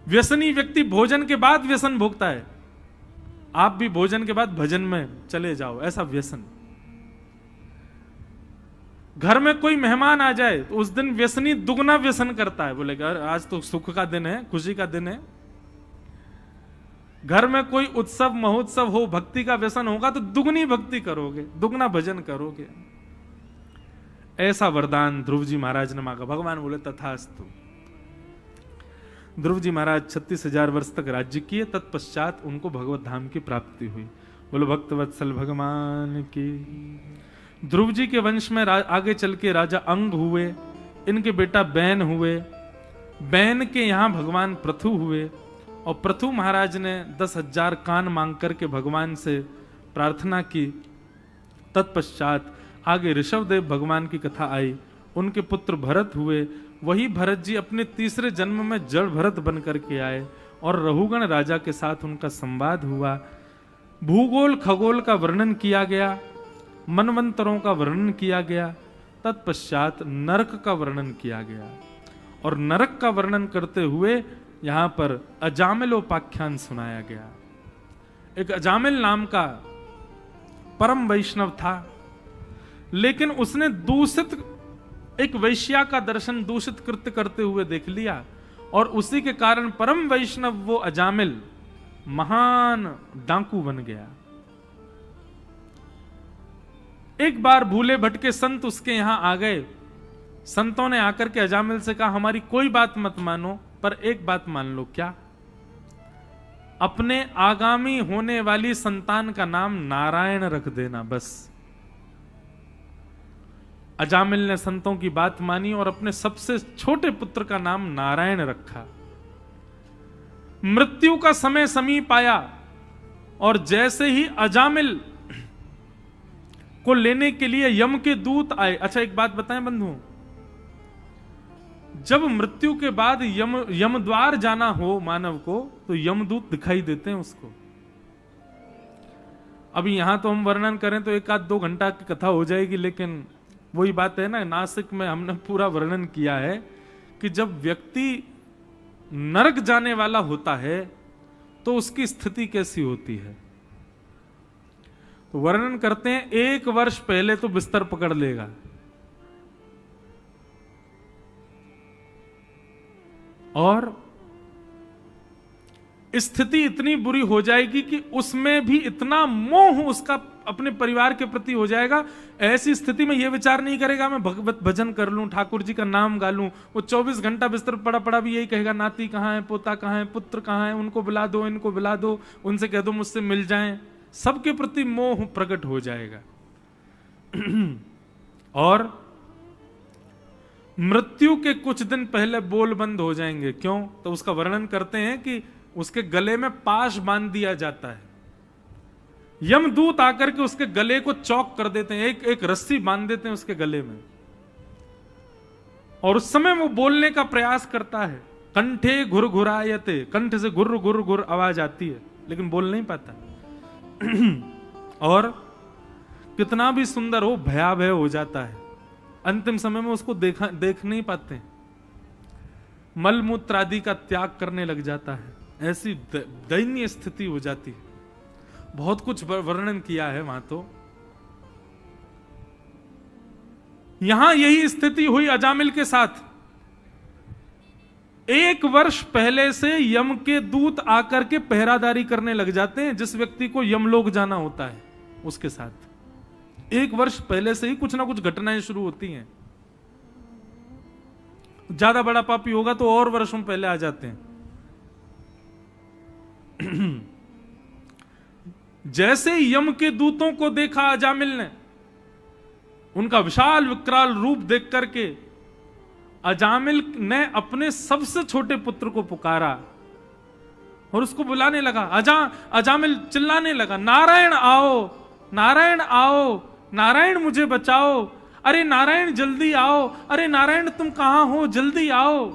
व्यसनी व्यक्ति भोजन के बाद व्यसन भोगता है। आप भी भोजन के बाद भजन में चले जाओ, ऐसा व्यसन। घर में कोई मेहमान आ जाए तो उस दिन व्यसनी दुगना व्यसन करता है, बोलेगा आज तो सुख का दिन है, खुशी का दिन है। घर में कोई उत्सव महोत्सव हो, भक्ति का व्यसन होगा तो दुगनी भक्ति करोगे, दुगना भजन करोगे। ऐसा वरदान ध्रुव जी महाराज ने मांगा। भगवान बोले तथास्तु। ध्रुव जी महाराज 36,000 वर्ष तक राज्य किए, तत्पश्चात उनको भगवत धाम की प्राप्ति हुई। बोलो भक्तवत्सल भगवान की। ध्रुव जी के वंश में आगे चल के राजा अंग हुए, इनके बेटा बैन हुए, बैन के यहां भगवान पृथु हुए, और पृथु महाराज ने 10,000 कान मांग करके भगवान से प्रार्थना की। तत्पश्चात आगे ऋषभदेव भगवान की कथा आई, उनके पुत्र भरत हुए। वही भरत जी अपने तीसरे जन्म में जड़ भरत बन करके आए और रहुगण राजा के साथ उनका संवाद हुआ। भूगोल खगोल का वर्णन किया गया, मनवंतरों का वर्णन किया गया, तत्पश्चात नरक का वर्णन किया गया। और नरक का वर्णन करते हुए यहां पर अजामिलोपाख्यान सुनाया गया। एक अजामिल नाम का परम वैष्णव था, लेकिन उसने दूषित एक वैश्या का दर्शन दूषित कृत्य करते हुए देख लिया, और उसी के कारण परम वैष्णव वो अजामिल महान डाकू बन गया। एक बार भूले भटके संत उसके यहां आ गए। संतों ने आकर के अजामिल से कहा हमारी कोई बात मत मानो, पर एक बात मान लो। क्या? अपने आगामी होने वाली संतान का नाम नारायण रख देना बस। अजामिल ने संतों की बात मानी और अपने सबसे छोटे पुत्र का नाम नारायण रखा। मृत्यु का समय समीप आया और जैसे ही अजामिल को लेने के लिए यम के दूत आए। अच्छा एक बात बताएं बंधुओं, जब मृत्यु के बाद यम द्वार जाना हो मानव को तो यमदूत दिखाई देते हैं उसको। अभी यहां तो हम वर्णन करें तो 1-2 घंटा की कथा हो जाएगी, लेकिन वही बात है ना, नासिक में हमने पूरा वर्णन किया है कि जब व्यक्ति नरक जाने वाला होता है तो उसकी स्थिति कैसी होती है। तो वर्णन करते हैं 1 वर्ष पहले तो बिस्तर पकड़ लेगा, और स्थिति इतनी बुरी हो जाएगी कि उसमें भी इतना मोह उसका अपने परिवार के प्रति हो जाएगा। ऐसी स्थिति में यह विचार नहीं करेगा मैं भगवत भजन कर लूं, ठाकुर जी का नाम गा लूं। वो 24 घंटा बिस्तर पड़ा पड़ा भी यही कहेगा नाती कहां है, पोता कहां है, पुत्र कहां है, उनको बुला दो, इनको बुला दो, उनसे कह दो मुझसे मिल जाएं। सबके प्रति मोह प्रकट हो जाएगा। और मृत्यु के कुछ दिन पहले बोल बंद हो जाएंगे। क्यों? तो उसका वर्णन करते हैं कि उसके गले में पाश बांध दिया जाता है। यमदूत आकर के उसके गले को चौक कर देते हैं, एक रस्सी बांध देते हैं उसके गले में, और उस समय वो बोलने का प्रयास करता है। कंठे घुरघुरायते, कंठ से घुर घुर घुर आवाज आती है लेकिन बोल नहीं पाता। और कितना भी सुंदर हो भयावह हो जाता है। अंतिम समय में उसको देख नहीं पाते, मलमूत्र आदि का त्याग करने लग जाता है। ऐसी दयनीय स्थिति हो जाती है। बहुत कुछ वर्णन किया है वहां। तो यहां यही स्थिति हुई अजामिल के साथ। 1 वर्ष पहले से यम के दूत आकर के पहरादारी करने लग जाते हैं। जिस व्यक्ति को यमलोक जाना होता है उसके साथ 1 वर्ष पहले से ही कुछ ना कुछ घटनाएं शुरू होती हैं। ज्यादा बड़ा पापी होगा तो और वर्षों पहले आ जाते हैं। जैसे यम के दूतों को देखा अजामिल ने, उनका विशाल विकराल रूप देख करके अजामिल ने अपने सबसे छोटे पुत्र को पुकारा और उसको बुलाने लगा। अजामिल चिल्लाने लगा, नारायण आओ, नारायण आओ, नारायण मुझे बचाओ, अरे नारायण जल्दी आओ, अरे नारायण तुम कहां हो, जल्दी आओ।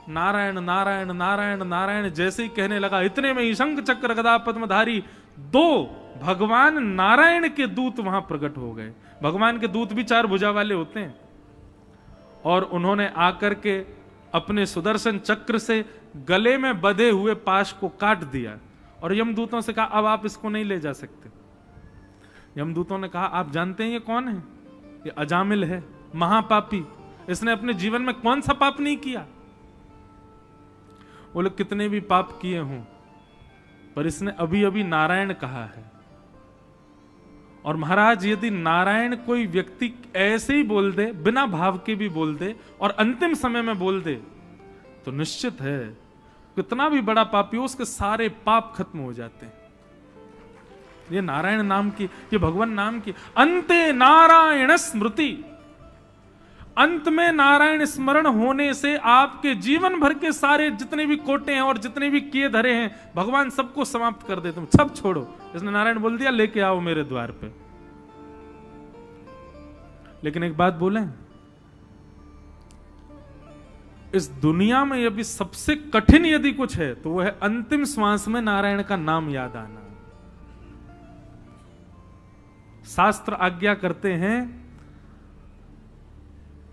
नारायण नारायण नारायण नारायण जैसे ही कहने लगा, इतने में ही शंख चक्र गदा पद्मधारी 2 भगवान नारायण के दूत वहां प्रकट हो गए। भगवान के दूत भी 4 भुजा वाले होते हैं। और उन्होंने आकर के अपने सुदर्शन चक्र से गले में बंधे हुए पाश को काट दिया और यमदूतों से कहा अब आप इसको नहीं ले जा सकते। यमदूतों ने कहा आप जानते हैं ये कौन है? ये अजामिल है, महापापी। इसने अपने जीवन में कौन सा पाप नहीं किया? वो लोग कितने भी पाप किए हों, पर इसने अभी अभी नारायण कहा है। और महाराज यदि नारायण कोई व्यक्ति ऐसे ही बोल दे, बिना भाव के भी बोल दे और अंतिम समय में बोल दे, तो निश्चित है कितना भी बड़ा पापी हो उसके सारे पाप खत्म हो जाते हैं। ये नारायण नाम की, ये भगवान नाम की अंते नारायण स्मृति। अंत में नारायण स्मरण होने से आपके जीवन भर के सारे जितने भी कोटे हैं और जितने भी किए धरे हैं भगवान सबको समाप्त कर दे। तुम सब छोड़ो। इसने नारायण बोल दिया लेके आओ मेरे द्वार पे। लेकिन एक बात बोले, इस दुनिया में यदि सबसे कठिन यदि कुछ है तो वो है अंतिम श्वास में नारायण का नाम याद आना। शास्त्र आज्ञा करते हैं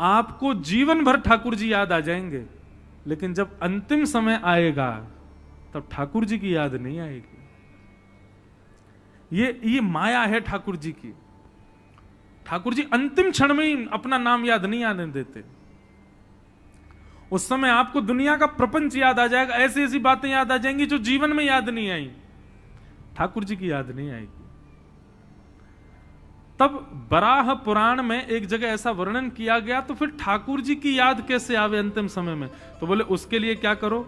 आपको जीवन भर ठाकुर जी याद आ जाएंगे, लेकिन जब अंतिम समय आएगा तब ठाकुर जी की याद नहीं आएगी। ये माया है ठाकुर जी की। ठाकुर जी अंतिम क्षण में ही अपना नाम याद नहीं आने देते। उस समय आपको दुनिया का प्रपंच याद आ जाएगा, ऐसी ऐसी बातें याद आ जाएंगी जो जीवन में याद नहीं आई। ठाकुर जी की याद नहीं आएगी। तब बराह पुराण में एक जगह ऐसा वर्णन किया गया, तो फिर ठाकुर जी की याद कैसे आवे अंतिम समय में? तो बोले उसके लिए क्या करो?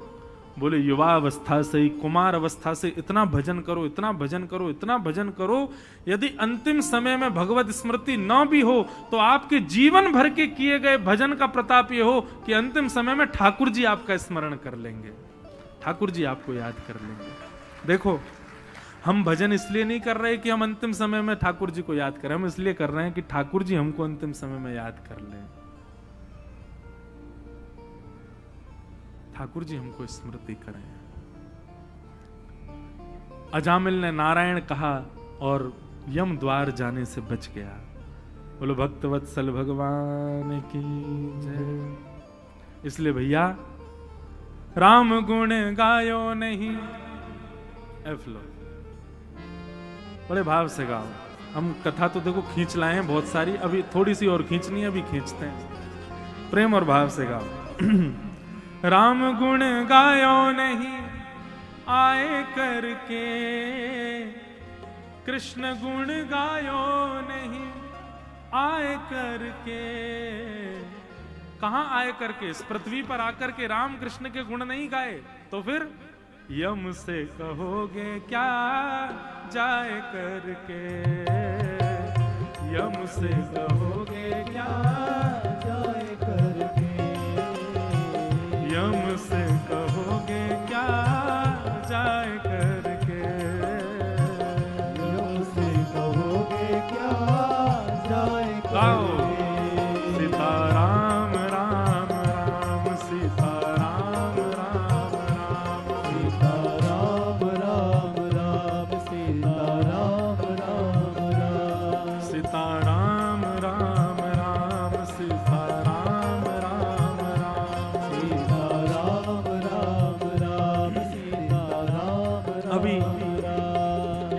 बोले युवा अवस्था से ही, कुमार अवस्था से इतना भजन करो, इतना भजन करो, इतना भजन करो। यदि अंतिम समय में भगवत स्मृति न भी हो तो आपके जीवन भर के किए गए भजन का प्रताप ये हो कि अंतिम समय में ठाकुर जी आपका स्मरण कर लेंगे, ठाकुर जी आपको याद कर लेंगे। देखो, हम भजन इसलिए नहीं कर रहे कि हम अंतिम समय में ठाकुर जी को याद करें, हम इसलिए कर रहे हैं कि ठाकुर जी हमको अंतिम समय में याद कर लें, ठाकुर जी हमको स्मृति करें। अजामिल ने नारायण कहा और यम द्वार जाने से बच गया। बोलो भक्त वत्सल भगवान की जय। इसलिए भैया राम गुण गायो नहीं, एफ लो, बड़े भाव से गाओ। हम कथा तो देखो खींच लाए हैं बहुत सारी, अभी थोड़ी सी और खींचनी है, अभी खींचते हैं। प्रेम और भाव से गाओ। राम गुण गायो नहीं आए करके, कृष्ण गुण गायो नहीं आए करके। कहां आए करके? इस पृथ्वी पर आकर के राम कृष्ण के गुण नहीं गाए तो फिर यम से कहोगे क्या जाए करके, यम से कहोगे क्या जाए करके, यम से कहोगे क्या जाए करके, यम से कहोगे क्या जाए करके। सीताराम राम राम सीताराम राम राम, सीताराम राम राम सीताराम राम राम, सीताराम राम राम सीताराम राम राम, सीताराम राम राम सीताराम राम। अभी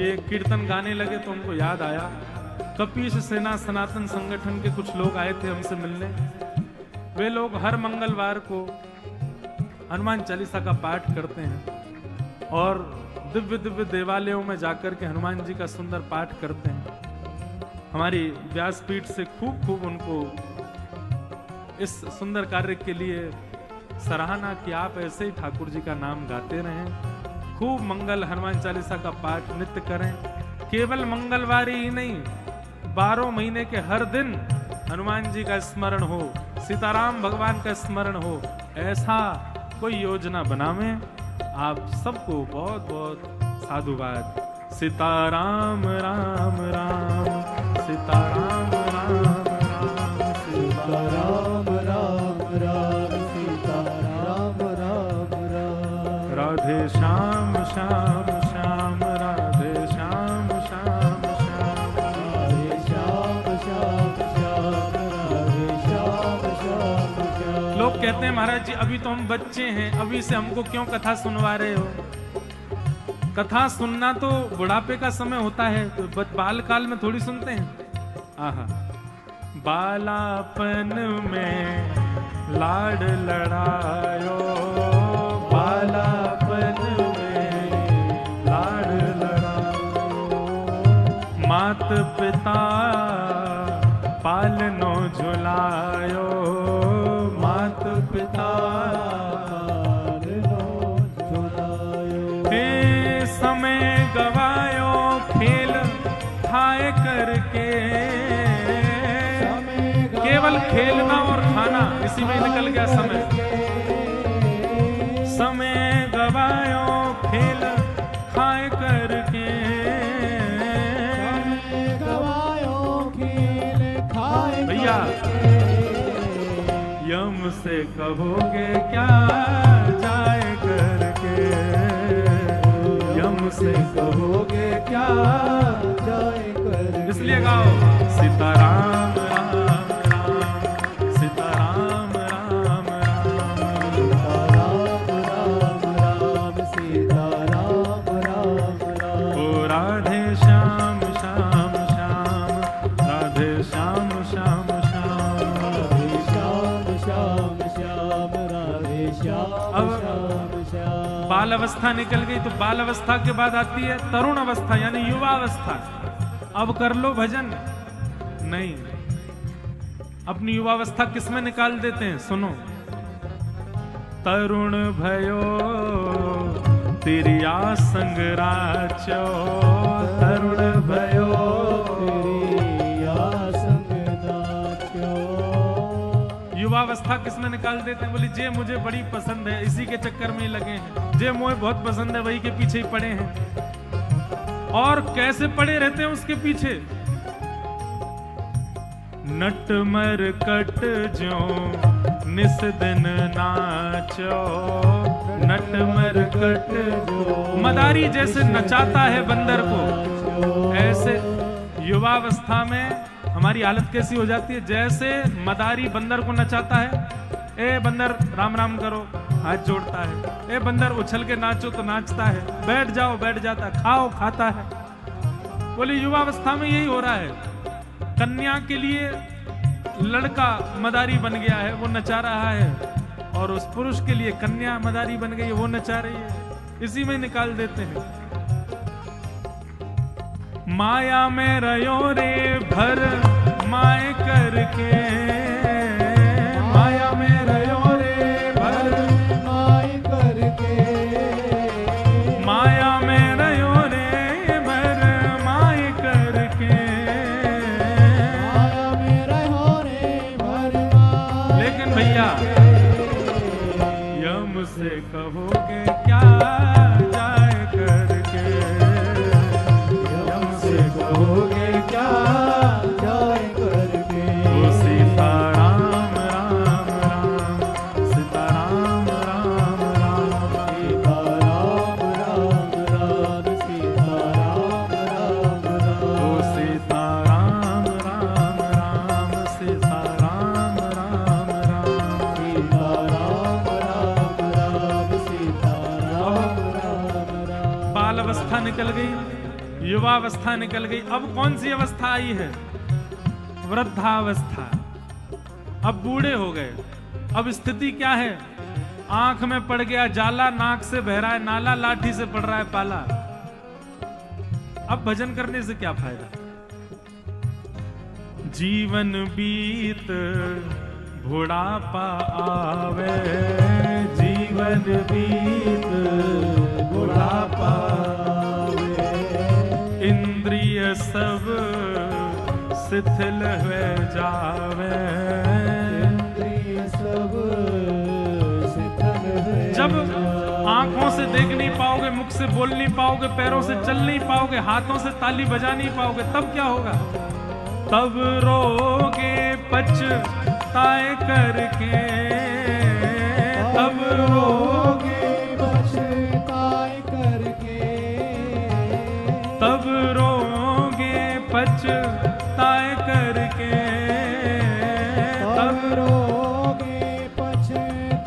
ये कीर्तन गाने लगे तो हमको याद आया, कपीश सेना सनातन संगठन के कुछ लोग आए थे हमसे मिलने। वे लोग हर मंगलवार को हनुमान चालीसा का पाठ करते हैं और दिव्य दिव्य देवालयों में जाकर के हनुमान जी का सुंदर पाठ करते हैं। हमारी व्यासपीठ से खूब खूब उनको इस सुंदर कार्य के लिए सराहना कि आप ऐसे ही ठाकुर जी का नाम गाते रहें, खूब मंगल हनुमान चालीसा का पाठ नित्य करें। केवल मंगलवार ही नहीं, 12 महीने के हर दिन हनुमान जी का स्मरण हो, सीताराम भगवान का स्मरण हो, ऐसा कोई योजना बनावे। आप सबको बहुत बहुत साधुवाद। सीताराम राम राम सीताराम राम राम सीताराम राम राम सीताराम राम राम, राधे श्याम श्याम श्याम राधे श्याम श्याम श्याम, राधे श्याम श्याम श्याम राधे श्याम श्याम श्याम। लोग कहते कहते हैं महाराज जी अभी तो हम बच्चे हैं, अभी से हमको क्यों कथा सुनवा रहे हो? कथा सुनना तो बुढ़ापे का समय होता है, तो बाल काल में थोड़ी सुनते हैं। आहा, बालापन में लाड लड़ायो, बालापन में लाड लड़ायो, मात पिता पालनो झुलायो, मात पिता पालनो झुलायो, हे समय गवायो खेल खाए करके, केवल खेलना और खाना इसी में निकल गया समय। समय गवायो खेल खाए करके, भैया यम से कहोगे क्या जाए करके, यम से कहोगे क्या जाए करके। इसलिए गाओ सीताराम राम राम, सीताराम राम राम, सीताराम राम राम, सीताराम राम राम। ओ राधे श्याम श्याम श्याम, राधे श्याम श्याम श्याम, राधे श्याम श्याम श्याम, राधे श्याम श्याम श्याम। बाल अवस्था निकल गई, तो बाल अवस्था के बाद आती है तरुण अवस्था यानी युवा अवस्था। अब कर लो भजन नहीं, अपनी युवावस्था किसमें निकाल देते हैं? सुनो, तरुण भयो तिरिया संग राचो, तरुण भयो तिरिया संग राचो। युवावस्था किसमें निकाल देते हैं? बोली जे मुझे बड़ी पसंद है, इसी के चक्कर में लगे हैं, जे मुझे बहुत पसंद है वही के पीछे ही पड़े हैं। और कैसे पड़े रहते हैं उसके पीछे? नटमर कट जो निस दिन नाचो, नटमर कट जो मदारी जैसे नचाता है बंदर को, ऐसे युवावस्था में हमारी हालत कैसी हो जाती है? जैसे मदारी बंदर को नचाता है, ए बंदर राम राम करो, हाथ जोड़ता है, ए बंदर उछल के नाचो तो नाचता है, बैठ जाओ बैठ जाता है, खाओ खाता है। बोले युवावस्था में यही हो रहा है। कन्या के लिए लड़का मदारी बन गया है, वो नचा रहा है, और उस पुरुष के लिए कन्या मदारी बन गई है, वो नचा रही है। इसी में निकाल देते हैं। माया में रयो रे भर माए करके, माया में रयो रे भर माए करके, माया में रयो रे भर माए करके, माया में रहो रे भर माए। लेकिन भैया यम से कहोगे क्या जाए करके, यम से कहोगे क्या जाए करके। ओ सीताराम राम राम, सीताराम राम राम, सीताराम राम राम, सीताराम राम राम। ओ सीताराम राम राम, सीताराम राम राम, सीताराम राम राम, सीताराम राम राम। बाल अवस्था निकल गई, युवावस्था निकल गई। अब कौन सी अवस्था आई है? वृद्धावस्था। अब बूढ़े हो गए। अब स्थिति क्या है? आंख में पड़ गया जाला, नाक से बह रहा है नाला, लाठी से पड़ रहा है पाला। अब भजन करने से क्या फायदा? जीवन बीत बुढ़ापा आवे, जीवन बीत बुढ़ापा आवे, इंद्रिय सब शिथिल हुए जावे, इंद्रिय सब शिथिल हुए। जब आंखों से देख नहीं पाओगे, मुख से बोल नहीं पाओगे, पैरों से चल नहीं पाओगे, हाथों से ताली बजा नहीं पाओगे, तब क्या होगा? तब रोगे पछताए करके, तब रोगे पछताए करके, तब रोगे पछताए करके, तब रोगे पछताए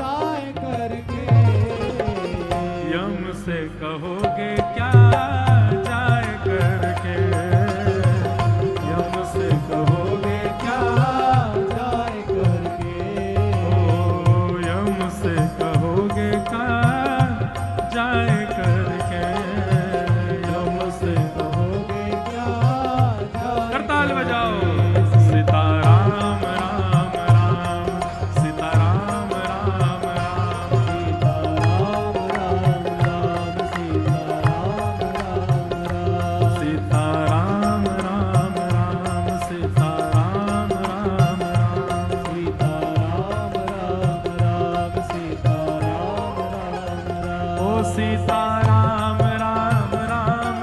सीता राम राम राम,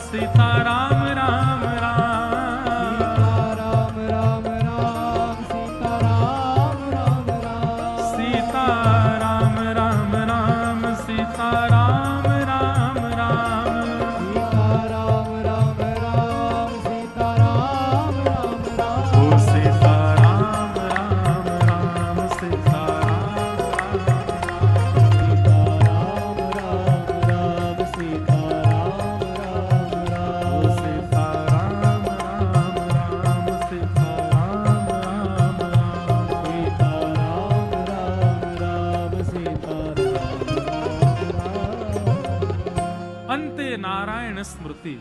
सीता राम राम राम, सीता राम राम राम, सीता राम राम राम, सीता राम राम राम, ओ सीता राम राम राम, सीता नारायण स्मृति।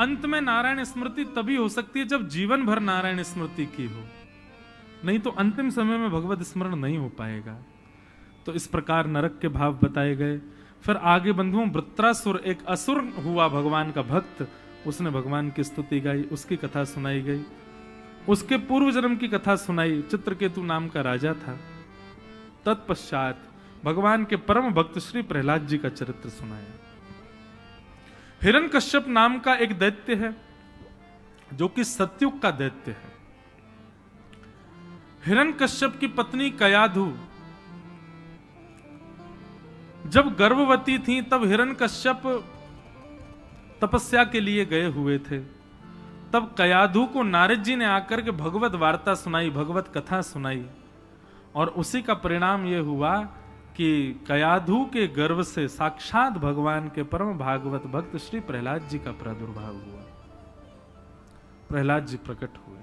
अंत में नारायण स्मृति तभी हो सकती है जब जीवन भर नारायण स्मृति की हो, नहीं तो अंतिम समय में भगवत स्मरण नहीं हो पाएगा। तो इस प्रकार नरक के भाव बताए गए। फिर आगे बंधुओं, वृत्रासुर एक असुर हुआ, भगवान का भक्त, उसने भगवान की स्तुति गाई, उसकी कथा सुनाई गई। उसके पूर्व जन्म की कथा सुनाई, चित्रकेतु नाम का राजा था। तत्पश्चात भगवान के परम भक्त श्री प्रहलाद जी का चरित्र सुनाया। हिरण्यकश्यप नाम का एक दैत्य है जो कि सतयुग का दैत्य है। हिरण्यकश्यप की पत्नी कयाधु जब गर्भवती थी तब हिरण्यकश्यप तपस्या के लिए गए हुए थे। तब कयाधु को नारद जी ने आकर के भगवत वार्ता सुनाई, भगवत कथा सुनाई, और उसी का परिणाम यह हुआ कि कयाधु के गर्भ से साक्षात भगवान के परम भागवत भक्त श्री प्रहलाद जी का प्रादुर्भाव हुआ। प्रहलाद जी प्रकट हुए।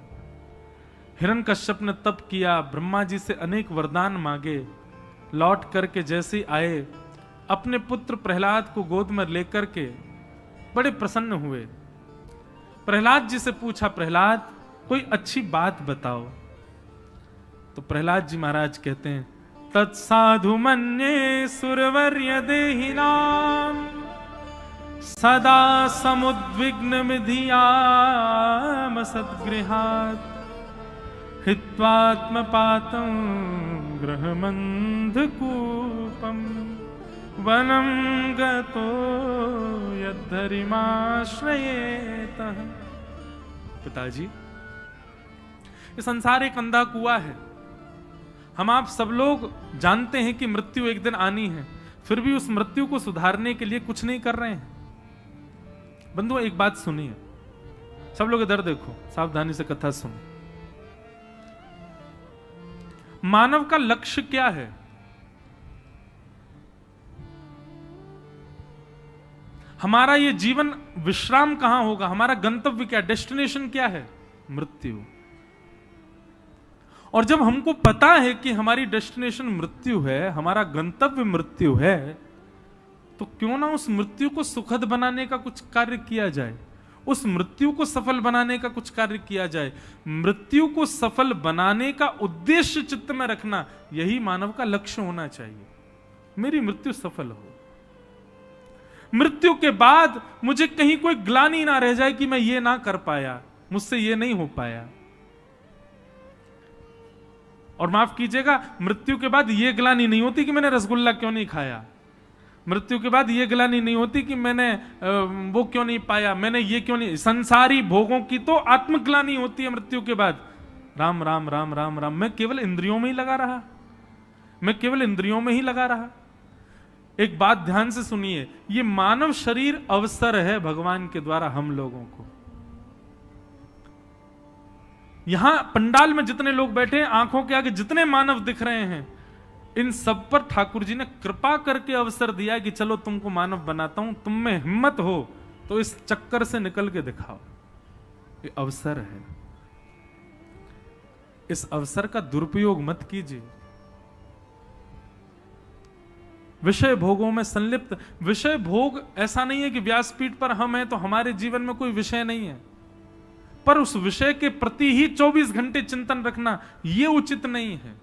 हिरण्यकश्यप ने तप किया, ब्रह्मा जी से अनेक वरदान मांगे, लौट करके जैसे आए अपने पुत्र प्रहलाद को गोद में लेकर के बड़े प्रसन्न हुए। प्रहलाद जी से पूछा, प्रहलाद कोई अच्छी बात बताओ। तो प्रहलाद जी महाराज कहते हैं, तत्साधु मन्ये सुरवर्य देहिनाम सदा समुद्विग्न मिधियाम सद्गृहात् हित्वात्मपातं गृहमन्धकूपम् वनं गतो यद्धरिमाश्रयेतः। पिताजी, ये संसार एक अंधा कुआं है। हम आप सब लोग जानते हैं कि मृत्यु एक दिन आनी है, फिर भी उस मृत्यु को सुधारने के लिए कुछ नहीं कर रहे हैं। बंधुओं, एक बात सुनिए, सब लोग इधर देखो, सावधानी से कथा सुनो। मानव का लक्ष्य क्या है? हमारा ये जीवन विश्राम कहां होगा? हमारा गंतव्य क्या, डेस्टिनेशन क्या है? मृत्यु। और जब हमको पता है कि हमारी डेस्टिनेशन मृत्यु है, हमारा गंतव्य मृत्यु है, तो क्यों ना उस मृत्यु को सुखद बनाने का कुछ कार्य किया जाए, उस मृत्यु को सफल बनाने का कुछ कार्य किया जाए। मृत्यु को सफल बनाने का उद्देश्य चित्त में रखना, यही मानव का लक्ष्य होना चाहिए। मेरी मृत्यु सफल हो, मृत्यु के बाद मुझे कहीं कोई ग्लानि ना रह जाए कि मैं ये ना कर पाया, मुझसे ये नहीं हो पाया। और माफ कीजिएगा, मृत्यु के बाद यह ग्लानि नहीं होती कि मैंने रसगुल्ला क्यों नहीं खाया, मृत्यु के बाद यह ग्लानि नहीं होती कि मैंने वो क्यों नहीं पाया, मैंने ये क्यों नहीं। संसारी भोगों की तो आत्मग्लानि होती है मृत्यु के बाद। राम राम राम राम राम, मैं केवल इंद्रियों में ही लगा रहा, मैं केवल इंद्रियों में ही लगा रहा। एक बात ध्यान से सुनिए, ये मानव शरीर अवसर है भगवान के द्वारा हम लोगों को। यहां पंडाल में जितने लोग बैठे हैं, आंखों के आगे जितने मानव दिख रहे हैं, इन सब पर ठाकुर जी ने कृपा करके अवसर दिया कि चलो तुमको मानव बनाता हूं, तुम में हिम्मत हो तो इस चक्कर से निकल के दिखाओ। ये अवसर है, इस अवसर का दुरुपयोग मत कीजिए। विषय भोगों में संलिप्त, विषय भोग ऐसा नहीं है कि व्यासपीठ पर हम हैं तो हमारे जीवन में कोई विषय नहीं है, पर उस विषय के प्रति ही 24 घंटे चिंतन रखना यह उचित नहीं है।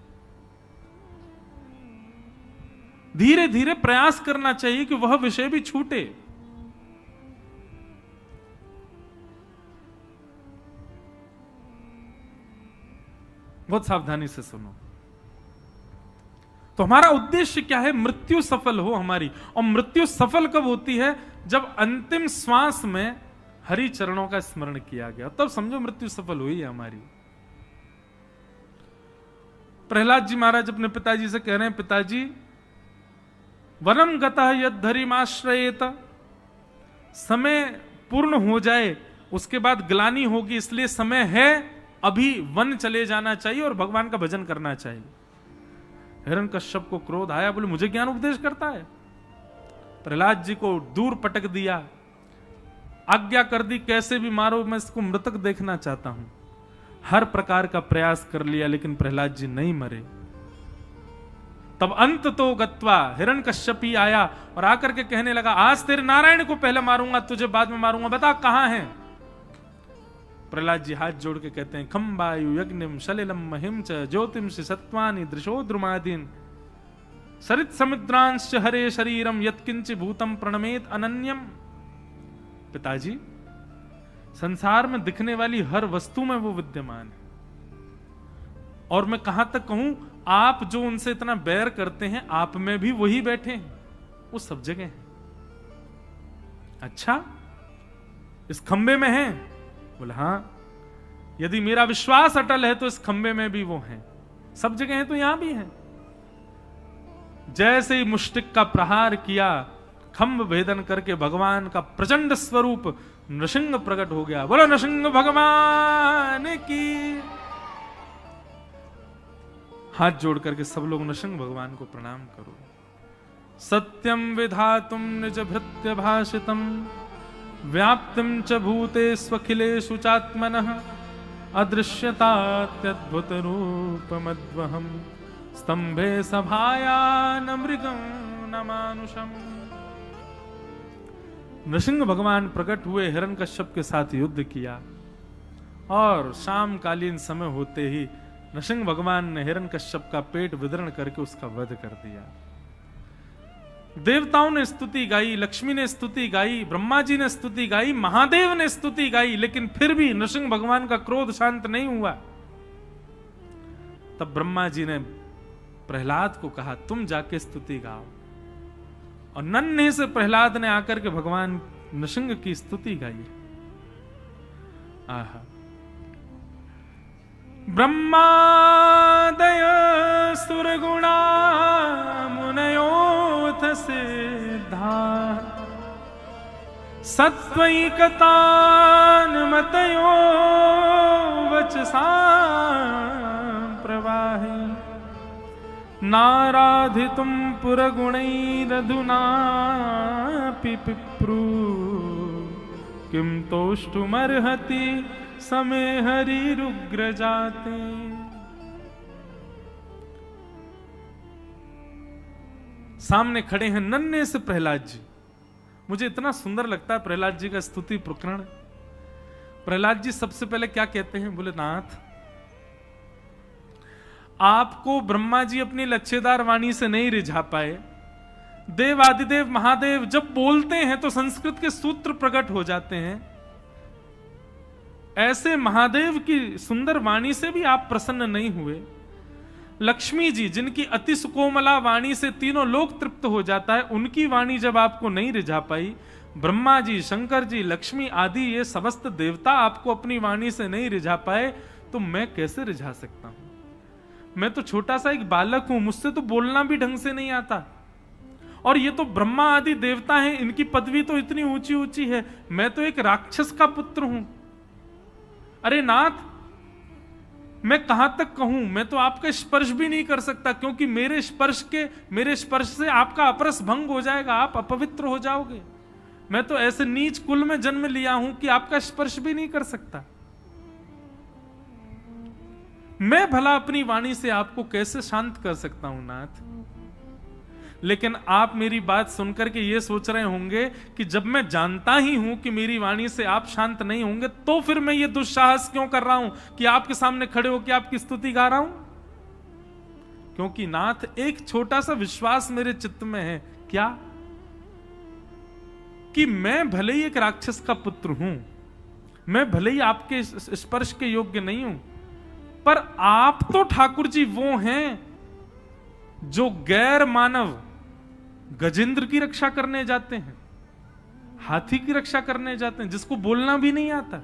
धीरे धीरे प्रयास करना चाहिए कि वह विषय भी छूटे। बहुत सावधानी से सुनो। तो हमारा उद्देश्य क्या है? मृत्यु सफल हो हमारी। और मृत्यु सफल कब होती है? जब अंतिम श्वास में हरि चरणों का स्मरण किया गया, तब समझो मृत्यु सफल हुई है हमारी। प्रहलाद जी महाराज अपने पिताजी से कह रहे हैं, पिताजी वनम गतः यद्धरिमाश्रयेत, समय पूर्ण हो जाए उसके बाद ग्लानि होगी, इसलिए समय है अभी वन चले जाना चाहिए और भगवान का भजन करना चाहिए। हिरण्यकश्यप को क्रोध आया, बोले मुझे ज्ञान उपदेश करता है। प्रहलाद जी को दूर पटक दिया, आज्ञा कर दी कैसे भी मारो, मैं इसको मृतक देखना चाहता हूं। हर प्रकार का प्रयास कर लिया लेकिन प्रहलाद जी नहीं मरे। तब अंत तो गत्वा हिरण्यकश्यपी आया और आकर के कहने लगा, आज तेरे नारायण को पहले मारूंगा, तुझे बाद में मारूंगा, बता कहां है? प्रहलाद जी हाथ जोड़ के कहते हैं, खम वायु यज्ञम सलिलम महिम च ज्योतिम सत्वानि दृशो द्रुमादीन सरित समुद्रांश हरे शरीरम यत्किंच भूतम प्रणमेत अनन्यम। पिताजी, संसार में दिखने वाली हर वस्तु में वो विद्यमान है, और मैं कहां तक कहूं, आप जो उनसे इतना बैर करते हैं, आप में भी वही बैठे हैं, वो सब जगह है। अच्छा, इस खंबे में है? बोले हाँ। यदि मेरा विश्वास अटल है तो इस खंबे में भी वो है, सब जगह है तो यहां भी है। जैसे ही मुष्टिक का प्रहार किया, खंभ भेदन करके भगवान का प्रचंड स्वरूप नृसिंह प्रकट हो गया। बोलो नृसिंह भगवान की। हाथ जोड़ करके सब लोग नृसिंह भगवान को प्रणाम करो। सत्यम विधातुम निज भृत्य भाषितम व्याप्तिम च भूतेष्वखिलेषु चात्मनः अदृश्यतात्यद्भुत रूपमद्वहम् स्तंभे सभाया न मृगं न मानुषम। नृसिंह भगवान प्रकट हुए, हिरण्यकश्यप के साथ युद्ध किया, और शाम कालीन समय होते ही नृसिंह भगवान ने हिरण्यकश्यप का पेट विदरण करके उसका वध कर दिया। देवताओं ने स्तुति गाई, लक्ष्मी ने स्तुति गाई, ब्रह्मा जी ने स्तुति गाई, महादेव ने स्तुति गाई, लेकिन फिर भी नृसिंह भगवान का क्रोध शांत नहीं हुआ। तब ब्रह्मा जी ने प्रहलाद को कहा, तुम जाके स्तुति गाओ। और नन्हे से प्रहलाद ने आकर के भगवान नृसिंह की स्तुति गाई। आहा। ब्रह्मादय सुरगुणा मुनयोथ सिद्धा सत्वैकतान्मतयो वचसा प्रवाहे नाराधितुं पुरगुणैरधुनापि पिप्रू किं तोष्टुमर्हति समे हरिरुग्र जाते। सामने खड़े हैं नन्हे से प्रहलाद जी। मुझे इतना सुंदर लगता है प्रहलाद जी का स्तुति प्रकरण। प्रहलाद जी सबसे पहले क्या कहते हैं? बोले नाथ, आपको ब्रह्मा जी अपनी लच्छेदार वाणी से नहीं रिझा पाए। देव आदिदेव महादेव जब बोलते हैं तो संस्कृत के सूत्र प्रकट हो जाते हैं। ऐसे महादेव की सुंदर वाणी से भी आप प्रसन्न नहीं हुए। लक्ष्मी जी जिनकी अति सुकोमला वाणी से तीनों लोक तृप्त हो जाता है, उनकी वाणी जब आपको नहीं रिझा पाई, ब्रह्मा जी, शंकर जी, लक्ष्मी आदि ये समस्त देवता आपको अपनी वाणी से नहीं रिझा पाए, तो मैं कैसे रिझा सकता हूं? मैं तो छोटा सा एक बालक हूं, मुझसे तो बोलना भी ढंग से नहीं आता। और ये तो ब्रह्मा आदि देवता हैं, इनकी पदवी तो इतनी ऊंची ऊंची है, मैं तो एक राक्षस का पुत्र हूं। अरे नाथ, मैं कहां तक कहूं? मैं तो आपका स्पर्श भी नहीं कर सकता, क्योंकि मेरे स्पर्श से आपका अपरस भंग हो जाएगा, आप अपवित्र हो जाओगे। मैं तो ऐसे नीच कुल में जन्म लिया हूं कि आपका स्पर्श भी नहीं कर सकता। मैं भला अपनी वाणी से आपको कैसे शांत कर सकता हूं नाथ? लेकिन आप मेरी बात सुनकर के ये सोच रहे होंगे कि जब मैं जानता ही हूं कि मेरी वाणी से आप शांत नहीं होंगे, तो फिर मैं ये दुस्साहस क्यों कर रहा हूं कि आपके सामने खड़े होकर आपकी स्तुति गा रहा हूं? क्योंकि नाथ, एक छोटा सा विश्वास मेरे चित्त में है। क्या? कि मैं भले ही एक राक्षस का पुत्र हूं, मैं भले ही आपके स्पर्श के योग्य नहीं हूं, पर आप तो ठाकुर जी वो हैं जो गैर मानव गजेंद्र की रक्षा करने जाते हैं, हाथी की रक्षा करने जाते हैं, जिसको बोलना भी नहीं आता,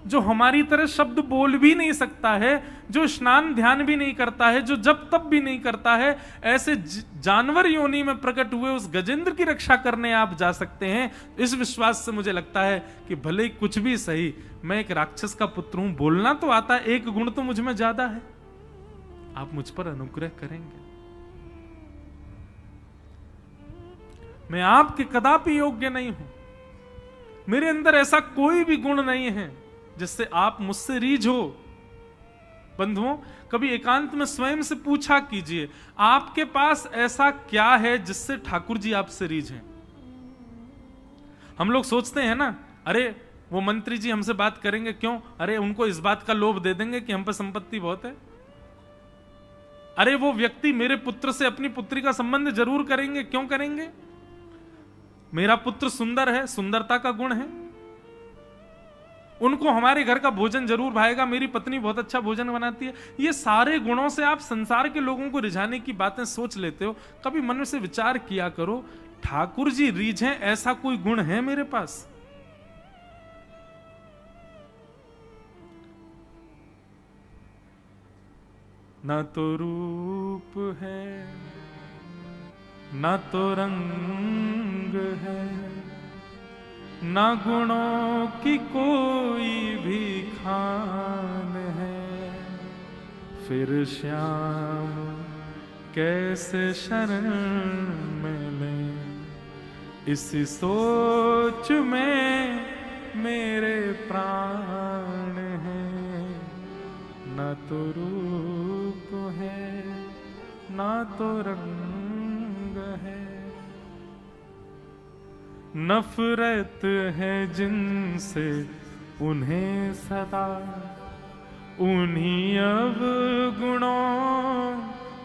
जो हमारी तरह शब्द बोल भी नहीं सकता है, जो स्नान ध्यान भी नहीं करता है, जो जप तप भी नहीं करता है, ऐसे जानवर योनि में प्रकट हुए उस गजेंद्र की रक्षा करने आप जा सकते हैं। इस विश्वास से मुझे लगता है कि भले कुछ भी सही, मैं एक राक्षस का पुत्र हूं, बोलना तो आता है, एक गुण तो मुझ में ज्यादा है, आप मुझ पर अनुग्रह करेंगे। मैं आपके कदापि योग्य नहीं हूं, मेरे अंदर ऐसा कोई भी गुण नहीं है जिससे आप मुझसे रीझो। बंधुओं, कभी एकांत में स्वयं से पूछा कीजिए, आपके पास ऐसा क्या है जिससे ठाकुर जी आपसे रीझें? हम लोग सोचते हैं ना, अरे वो मंत्री जी हमसे बात करेंगे क्यों? अरे उनको इस बात का लोभ दे देंगे कि हम पर संपत्ति बहुत है। अरे वो व्यक्ति मेरे पुत्र से अपनी पुत्री का संबंध जरूर करेंगे, क्यों करेंगे? मेरा पुत्र सुंदर है, सुंदरता का गुण है, उनको हमारे घर का भोजन जरूर भाएगा, मेरी पत्नी बहुत अच्छा भोजन बनाती है। ये सारे गुणों से आप संसार के लोगों को रिझाने की बातें सोच लेते हो। कभी मन में से विचार किया करो, ठाकुर जी रीझें ऐसा कोई गुण है मेरे पास? ना तो रूप है, ना तो रंग है, ना गुणों की कोई भी खान है, फिर श्याम कैसे शरण मिले, इसी सोच में मेरे प्राण हैं। ना तो रूप है, ना तो रंग है, नफरत है जिनसे उन्हें सदा, उन्हीं अवगुणों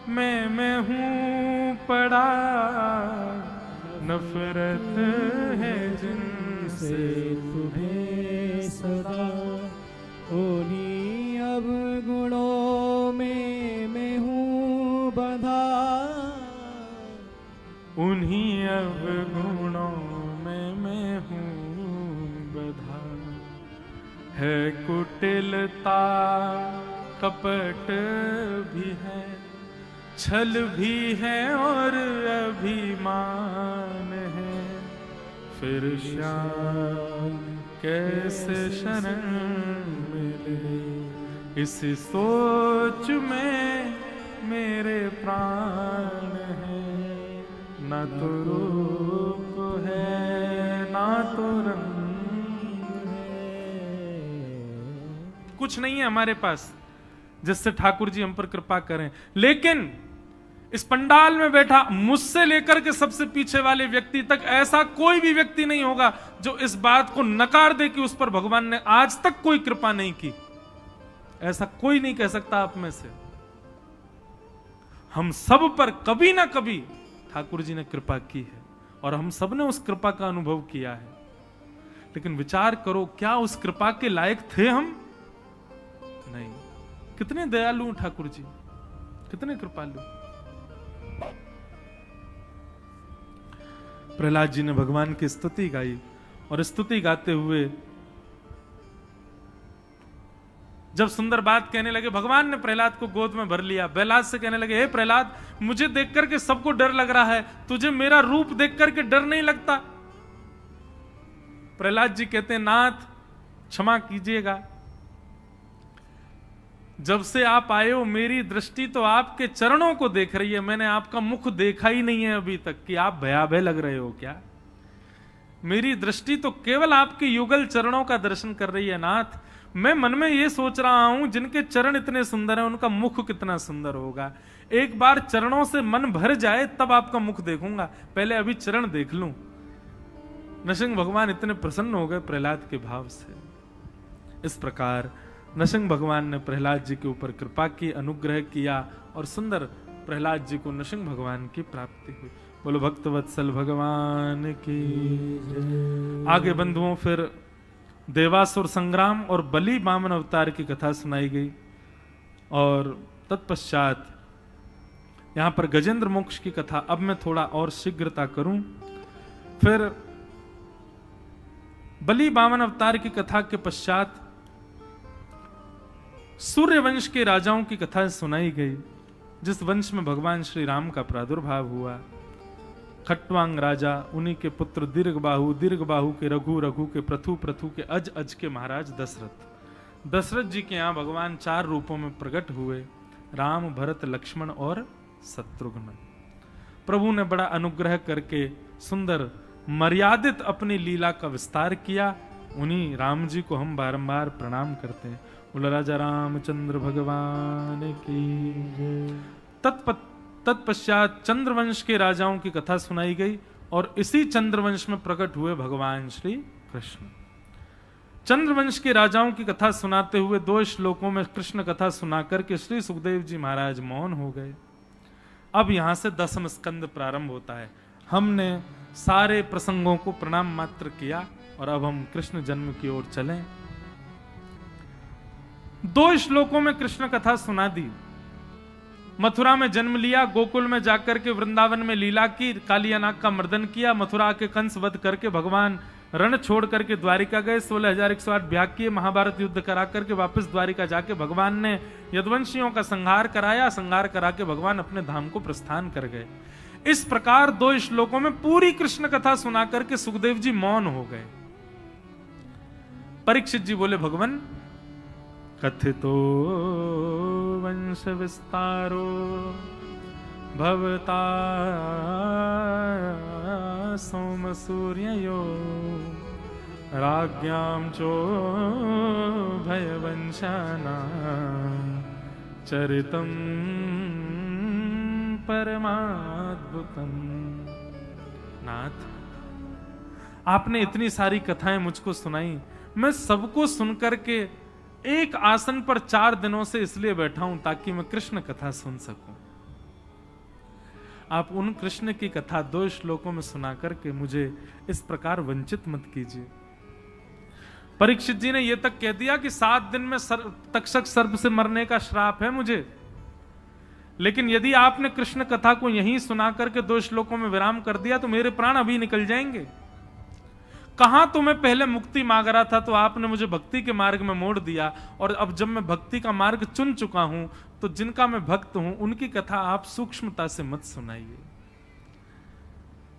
में मैं हूँ पड़ा। नफरत है जिनसे तुम्हें सदा, उन्हीं अवगुणों में मैं हूँ बंधा, उन्हीं अवगुणों में मैं हूँ बधा। है कुटिलता कपट भी है, छल भी है और अभिमान है, फिर श्याम कैसे शरण मिले, इस सोच में मेरे प्राण हैं। ना तो रूप है, ना तो रंग है, कुछ नहीं है हमारे पास जिससे ठाकुर जी हम पर कृपा करें। लेकिन इस पंडाल में बैठा मुझसे लेकर के सबसे पीछे वाले व्यक्ति तक ऐसा कोई भी व्यक्ति नहीं होगा जो इस बात को नकार दे कि उस पर भगवान ने आज तक कोई कृपा नहीं की। ऐसा कोई नहीं कह सकता आप में से। हम सब पर कभी ना कभी ठाकुर जी ने कृपा की है और हम सब ने उस कृपा का अनुभव किया है। लेकिन विचार करो, क्या उस कृपा के लायक थे हम? नहीं। कितने दयालु ठाकुर जी, कितने कृपालु। प्रहलाद जी ने भगवान की स्तुति गाई और स्तुति गाते हुए जब सुंदर बात कहने लगे, भगवान ने प्रहलाद को गोद में भर लिया। प्रहलाद से कहने लगे, हे प्रहलाद, मुझे देख करके सबको डर लग रहा है, तुझे मेरा रूप देख करके डर नहीं लगता? प्रहलाद जी कहते हैं, नाथ क्षमा कीजिएगा, जब से आप आए हो मेरी दृष्टि तो आपके चरणों को देख रही है, मैंने आपका मुख देखा ही नहीं है अभी तक कि आप भयाभय लग रहे हो क्या। मेरी दृष्टि तो केवल आपके युगल चरणों का दर्शन कर रही है नाथ। मैं मन में ये सोच रहा हूं, जिनके चरण इतने सुंदर हैं उनका मुख कितना सुंदर होगा। एक बार चरणों से मन भर जाए तब आपका मुख देखूंगा, पहले अभी चरण देख लूं। नृसिंह भगवान इतने प्रसन्न हो गए प्रहलाद के भाव से। इस प्रकार नृसिंह भगवान ने प्रहलाद जी के ऊपर कृपा की, अनुग्रह किया और सुंदर प्रहलाद जी को नृसिंह भगवान की प्राप्ति हुई। बोलो भक्तवत्सल भगवान की। आगे बंधुओं फिर देवासुर संग्राम और बलि वामन अवतार की कथा सुनाई गई और तत्पश्चात यहां पर गजेंद्र मोक्ष की कथा अब मैं थोड़ा और शीघ्रता करूं। फिर बलि बामन अवतार की कथा के पश्चात सूर्य वंश के राजाओं की कथा सुनाई गई, जिस वंश में भगवान श्री राम का प्रादुर्भाव हुआ। खट्वांग राजा, उन्हीं के पुत्र दीर्घबाहु, दीर्घबाहु के रघु, रघु के प्रथु, प्रथु के अज, अज के महाराज दशरथ। दशरथ जी के यहाँ भगवान 4 रूपों में प्रकट हुए, राम, भरत, लक्ष्मण और शत्रुघ्न। प्रभु ने बड़ा अनुग्रह करके सुंदर मर्यादित अपनी लीला का विस्तार किया। उन्हीं राम जी को हम बारंबार प्रणाम करते हैं। बोलो राजा रामचंद्र भगवान की जय। तत्पश्चात चंद्रवंश के राजाओं की कथा सुनाई गई और इसी चंद्रवंश में प्रकट हुए भगवान श्री कृष्ण। चंद्रवंश के राजाओं की कथा सुनाते हुए 2 श्लोकों में कृष्ण कथा सुनाकर के श्री सुखदेव जी महाराज मौन हो गए। अब यहां से 10वां स्कंद प्रारंभ होता है। हमने सारे प्रसंगों को प्रणाम मात्र किया और अब हम कृष्ण जन्म की ओर चलें। 2 श्लोकों में कृष्ण कथा सुना दी। मथुरा में जन्म लिया, गोकुल में जाकर के वृंदावन में लीला की, कालिया नाग का मर्दन किया, मथुरा के कंस वध करके भगवान रण छोड़ करके द्वारिका गए, 16,108 भ्याग किए, महाभारत युद्ध करा करके वापस द्वारिका जाके भगवान ने यदुवंशियों का संहार कराया, संहार करा के भगवान अपने धाम को प्रस्थान कर गए। इस प्रकार 2 श्लोकों में पूरी कृष्ण कथा सुना करके सुखदेव जी मौन हो गए। परीक्षित जी बोले, भगवान कथितो वंश विस्तारो भवता सोम सूर्यो राज्ञां चो भयवंशाना चरितम परमाद्भुतम। नाथ, आपने इतनी सारी कथाएं मुझको सुनाई, मैं सबको सुनकर के एक आसन पर 4 दिनों से इसलिए बैठा हूं ताकि मैं कृष्ण कथा सुन सकूं। आप उन कृष्ण की कथा 2 श्लोकों में सुनाकर के मुझे इस प्रकार वंचित मत कीजिए। परीक्षित जी ने यह तक कह दिया कि 7 दिन में तक्षक सर्प से मरने का श्राप है मुझे, लेकिन यदि आपने कृष्ण कथा को यहीं सुनाकर के 2 श्लोकों में विराम कर दिया तो मेरे प्राण अभी निकल जाएंगे। कहां तो मैं पहले मुक्ति मांग रहा था तो आपने मुझे भक्ति के मार्ग में मोड़ दिया, और अब जब मैं भक्ति का मार्ग चुन चुका हूं तो जिनका मैं भक्त हूं उनकी कथा आप सूक्ष्मता से मत सुनाइए।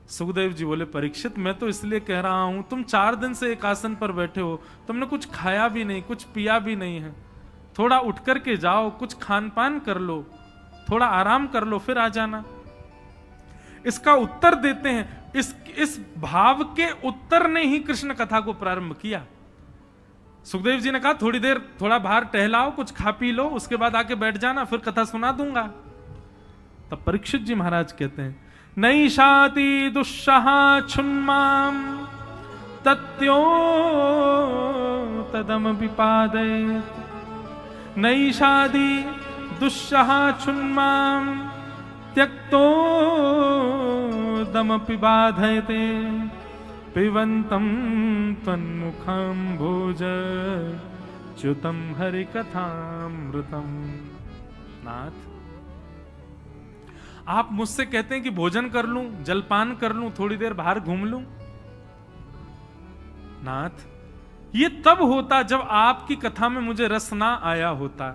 सुखदेव जी बोले, परीक्षित मैं तो इसलिए कह रहा हूं, तुम 4 दिन से एक आसन पर बैठे हो, तुमने कुछ खाया भी नहीं, कुछ पिया भी नहीं है, थोड़ा उठ करके जाओ, कुछ खान पान कर लो, थोड़ा आराम कर लो, फिर आ जाना। इसका उत्तर देते हैं, इस भाव के उत्तर ने ही कृष्ण कथा को प्रारंभ किया। सुखदेव जी ने कहा, थोड़ी देर थोड़ा बाहर टहलाओ, कुछ खा पी लो, उसके बाद आके बैठ जाना, फिर कथा सुना दूंगा। तब परीक्षित जी महाराज कहते हैं, नैषाति दुस्सहा छुन्माम तत्यो तदम विपादयेत्। नैषादि दुस्सहा छुन्माम त्यक्तो दमपि बाधयते पिबन्तं त्वन्मुखं भोज च्युतं हरिकथामृतम। नाथ, आप मुझसे कहते हैं कि भोजन कर लूं, जलपान कर लूं, थोड़ी देर बाहर घूम लूं। नाथ, ये तब होता जब आपकी कथा में मुझे रस ना आया होता।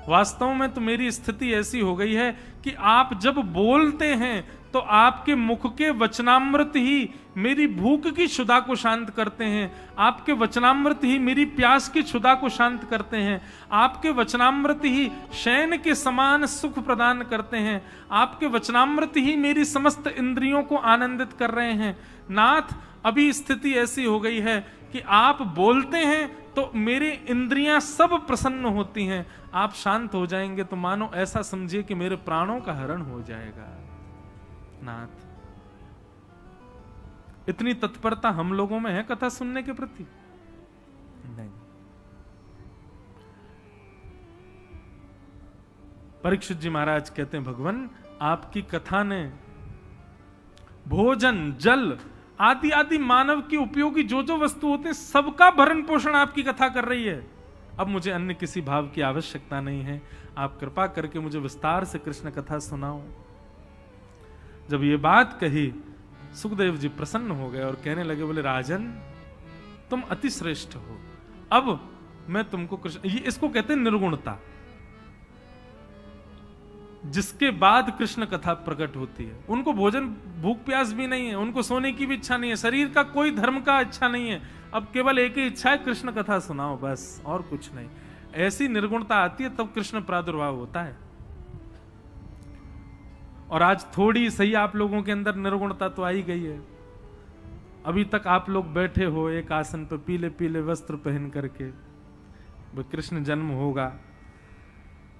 वास्तव में तो मेरी स्थिति ऐसी हो गई है कि आप जब बोलते हैं तो आपके मुख के वचनामृत ही मेरी भूख की क्षुधा को शांत करते हैं, आपके वचनामृत ही मेरी प्यास की क्षुधा को शांत करते हैं, आपके वचनामृत ही शयन के समान सुख प्रदान करते हैं, आपके वचनामृत ही मेरी समस्त इंद्रियों को आनंदित कर रहे हैं। नाथ, अभी स्थिति ऐसी हो गई है कि आप बोलते हैं तो मेरी इंद्रियां सब प्रसन्न होती हैं, आप शांत हो जाएंगे तो मानो ऐसा समझिए कि मेरे प्राणों का हरण हो जाएगा। नाथ, इतनी तत्परता हम लोगों में है कथा सुनने के प्रति? नहीं। परीक्षित जी महाराज कहते हैं, भगवान आपकी कथा ने भोजन, जल आदि आदि मानव की उपयोगी जो जो वस्तु होते हैं सबका भरण पोषण आपकी कथा कर रही है। अब मुझे अन्य किसी भाव की आवश्यकता नहीं है, आप कृपा करके मुझे विस्तार से कृष्ण कथा सुनाओ। जब ये बात कही, सुखदेव जी प्रसन्न हो गए और कहने लगे, बोले राजन तुम अति श्रेष्ठ हो, अब मैं तुमको कृष्ण, ये इसको कहते हैं निर्गुणता, जिसके बाद कृष्ण कथा प्रकट होती है। उनको भोजन भूख प्यास भी नहीं है, उनको सोने की भी इच्छा नहीं है, शरीर का कोई धर्म का इच्छा नहीं है, अब केवल एक ही इच्छा है, कृष्ण कथा सुनाओ बस, और कुछ नहीं। ऐसी निर्गुणता आती है तब कृष्ण प्रादुर्भाव होता है। और आज थोड़ी सही आप लोगों के अंदर निर्गुणता तो आई गई है। अभी तक आप लोग बैठे हो एक आसन पर पीले पीले वस्त्र पहन करके, वो कृष्ण जन्म होगा,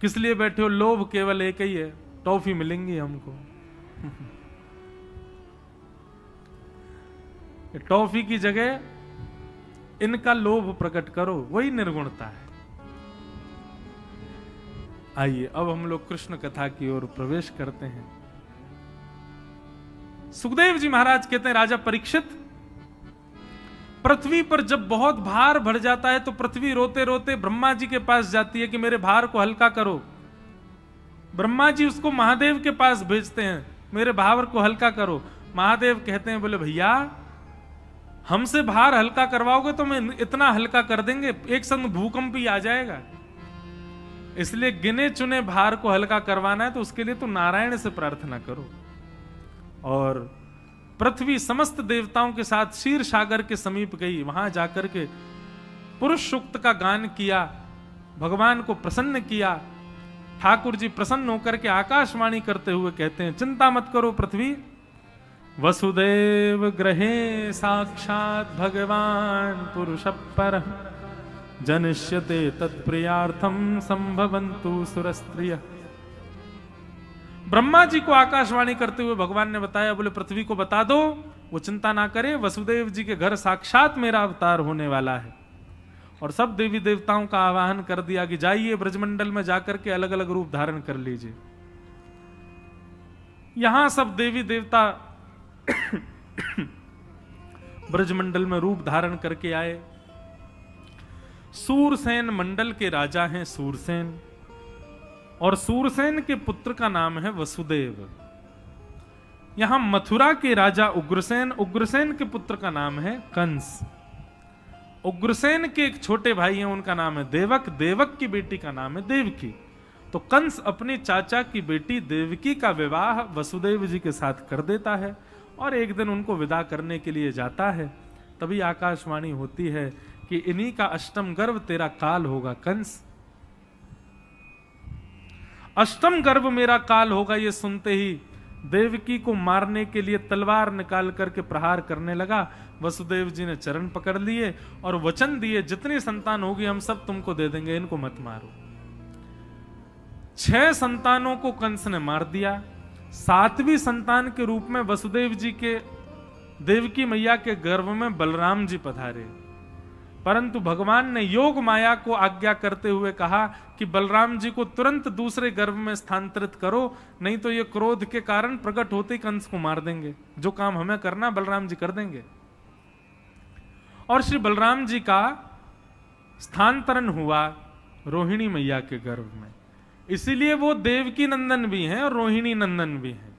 किस लिए बैठे हो? लोभ केवल एक ही है, टॉफी मिलेंगी हमको। टॉफी की जगह इनका लोभ प्रकट करो, वही निर्गुणता है। आइए अब हम लोग कृष्ण कथा की ओर प्रवेश करते हैं। सुखदेव जी महाराज कहते हैं, राजा परीक्षित, पृथ्वी पर जब बहुत भार बढ़ जाता है तो पृथ्वी रोते रोते ब्रह्मा जी के पास जाती है कि मेरे भार को हल्का करो। ब्रह्मा जी उसको महादेव के पास भेजते हैं, मेरे भार को हल्का करो। महादेव कहते हैं, बोले भैया हमसे भार हल्का करवाओगे तो मैं इतना हल्का कर देंगे, एक संग भूकंप ही आ जाएगा। इसलिए गिने चुने भार को हल्का करवाना है तो उसके लिए तो नारायण से प्रार्थना करो। और पृथ्वी समस्त देवताओं के साथ क्षीर सागर के समीप गई, वहां जाकर के पुरुष सूक्त का गान किया, भगवान को प्रसन्न किया। ठाकुर जी प्रसन्न होकर के आकाशवाणी करते हुए कहते हैं, चिंता मत करो पृथ्वी, वसुदेव ग्रहे साक्षात भगवान पुरुष पर जनिष्यते तत्प्रियार्थम संभवन्तु सुरस्त्रिय। ब्रह्मा जी को आकाशवाणी करते हुए भगवान ने बताया, बोले पृथ्वी को बता दो वो चिंता ना करे, वसुदेव जी के घर साक्षात मेरा अवतार होने वाला है। और सब देवी देवताओं का आवाहन कर दिया कि जाइए ब्रजमंडल में जाकर के अलग अलग रूप धारण कर लीजिए। यहां सब देवी देवता ब्रजमंडल में रूप धारण करके आए। सूरसेन मंडल के राजा हैं सूरसेन, और सूरसेन के पुत्र का नाम है वसुदेव। यहां मथुरा के राजा उग्रसेन, उग्रसेन के पुत्र का नाम है कंस। उग्रसेन के एक छोटे भाई हैं, उनका नाम है देवक, देवक की बेटी का नाम है देवकी। तो कंस अपने चाचा की बेटी देवकी का विवाह वसुदेव जी के साथ कर देता है और एक दिन उनको विदा करने के लिए जाता है। तभी आकाशवाणी होती है कि इन्हीं का अष्टम गर्भ तेरा काल होगा कंस। अष्टम गर्भ मेरा काल होगा, ये सुनते ही देवकी को मारने के लिए तलवार निकाल करके प्रहार करने लगा। वसुदेव जी ने चरण पकड़ लिए और वचन दिए, जितनी संतान होगी हम सब तुमको दे देंगे, इनको मत मारो। 6 संतानों को कंस ने मार दिया। 7वीं संतान के रूप में वसुदेव जी के देवकी मैया के गर्भ में बलराम जी पधारे, परंतु भगवान ने योग माया को आज्ञा करते हुए कहा कि बलराम जी को तुरंत दूसरे गर्भ में स्थानांतरित करो, नहीं तो ये क्रोध के कारण प्रकट होते ही कंस को मार देंगे। जो काम हमें करना बलराम जी कर देंगे। और श्री बलराम जी का स्थानांतरण हुआ रोहिणी मैया के गर्भ में, इसीलिए वो देवकी नंदन भी हैं और रोहिणी नंदन भी हैं।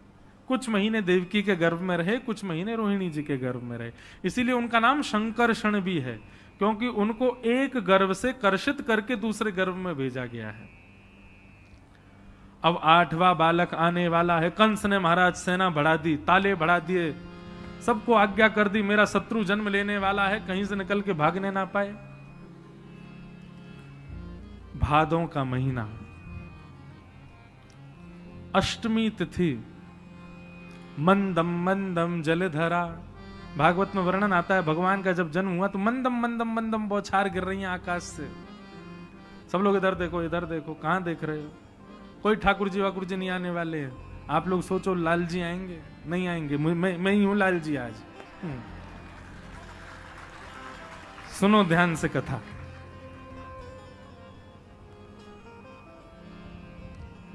कुछ महीने देवकी के गर्भ में रहे, कुछ महीने रोहिणी जी के गर्भ में रहे, इसीलिए उनका नाम शंकरषण भी है, क्योंकि उनको एक गर्भ से कर्षित करके दूसरे गर्भ में भेजा गया है। अब 8वां बालक आने वाला है। कंस ने महाराज सेना बढ़ा दी, ताले बढ़ा दिए, सबको आज्ञा कर दी, मेरा शत्रु जन्म लेने वाला है, कहीं से निकल के भागने ना पाए। भादों का महीना, अष्टमी तिथि, मंदम मंदम जलधरा। भागवत में वर्णन आता है भगवान का जब जन्म हुआ तो मंदम मंदम मंदम बौछार गिर रही हैं आकाश से। सब लोग इधर देखो इधर देखो, कहां देख रहे हो? कोई ठाकुर जी वाकुर जी नहीं आने वाले हैं। आप लोग सोचो लाल जी आएंगे, नहीं आएंगे। मैं ही हूं लाल जी आज। सुनो ध्यान से कथा।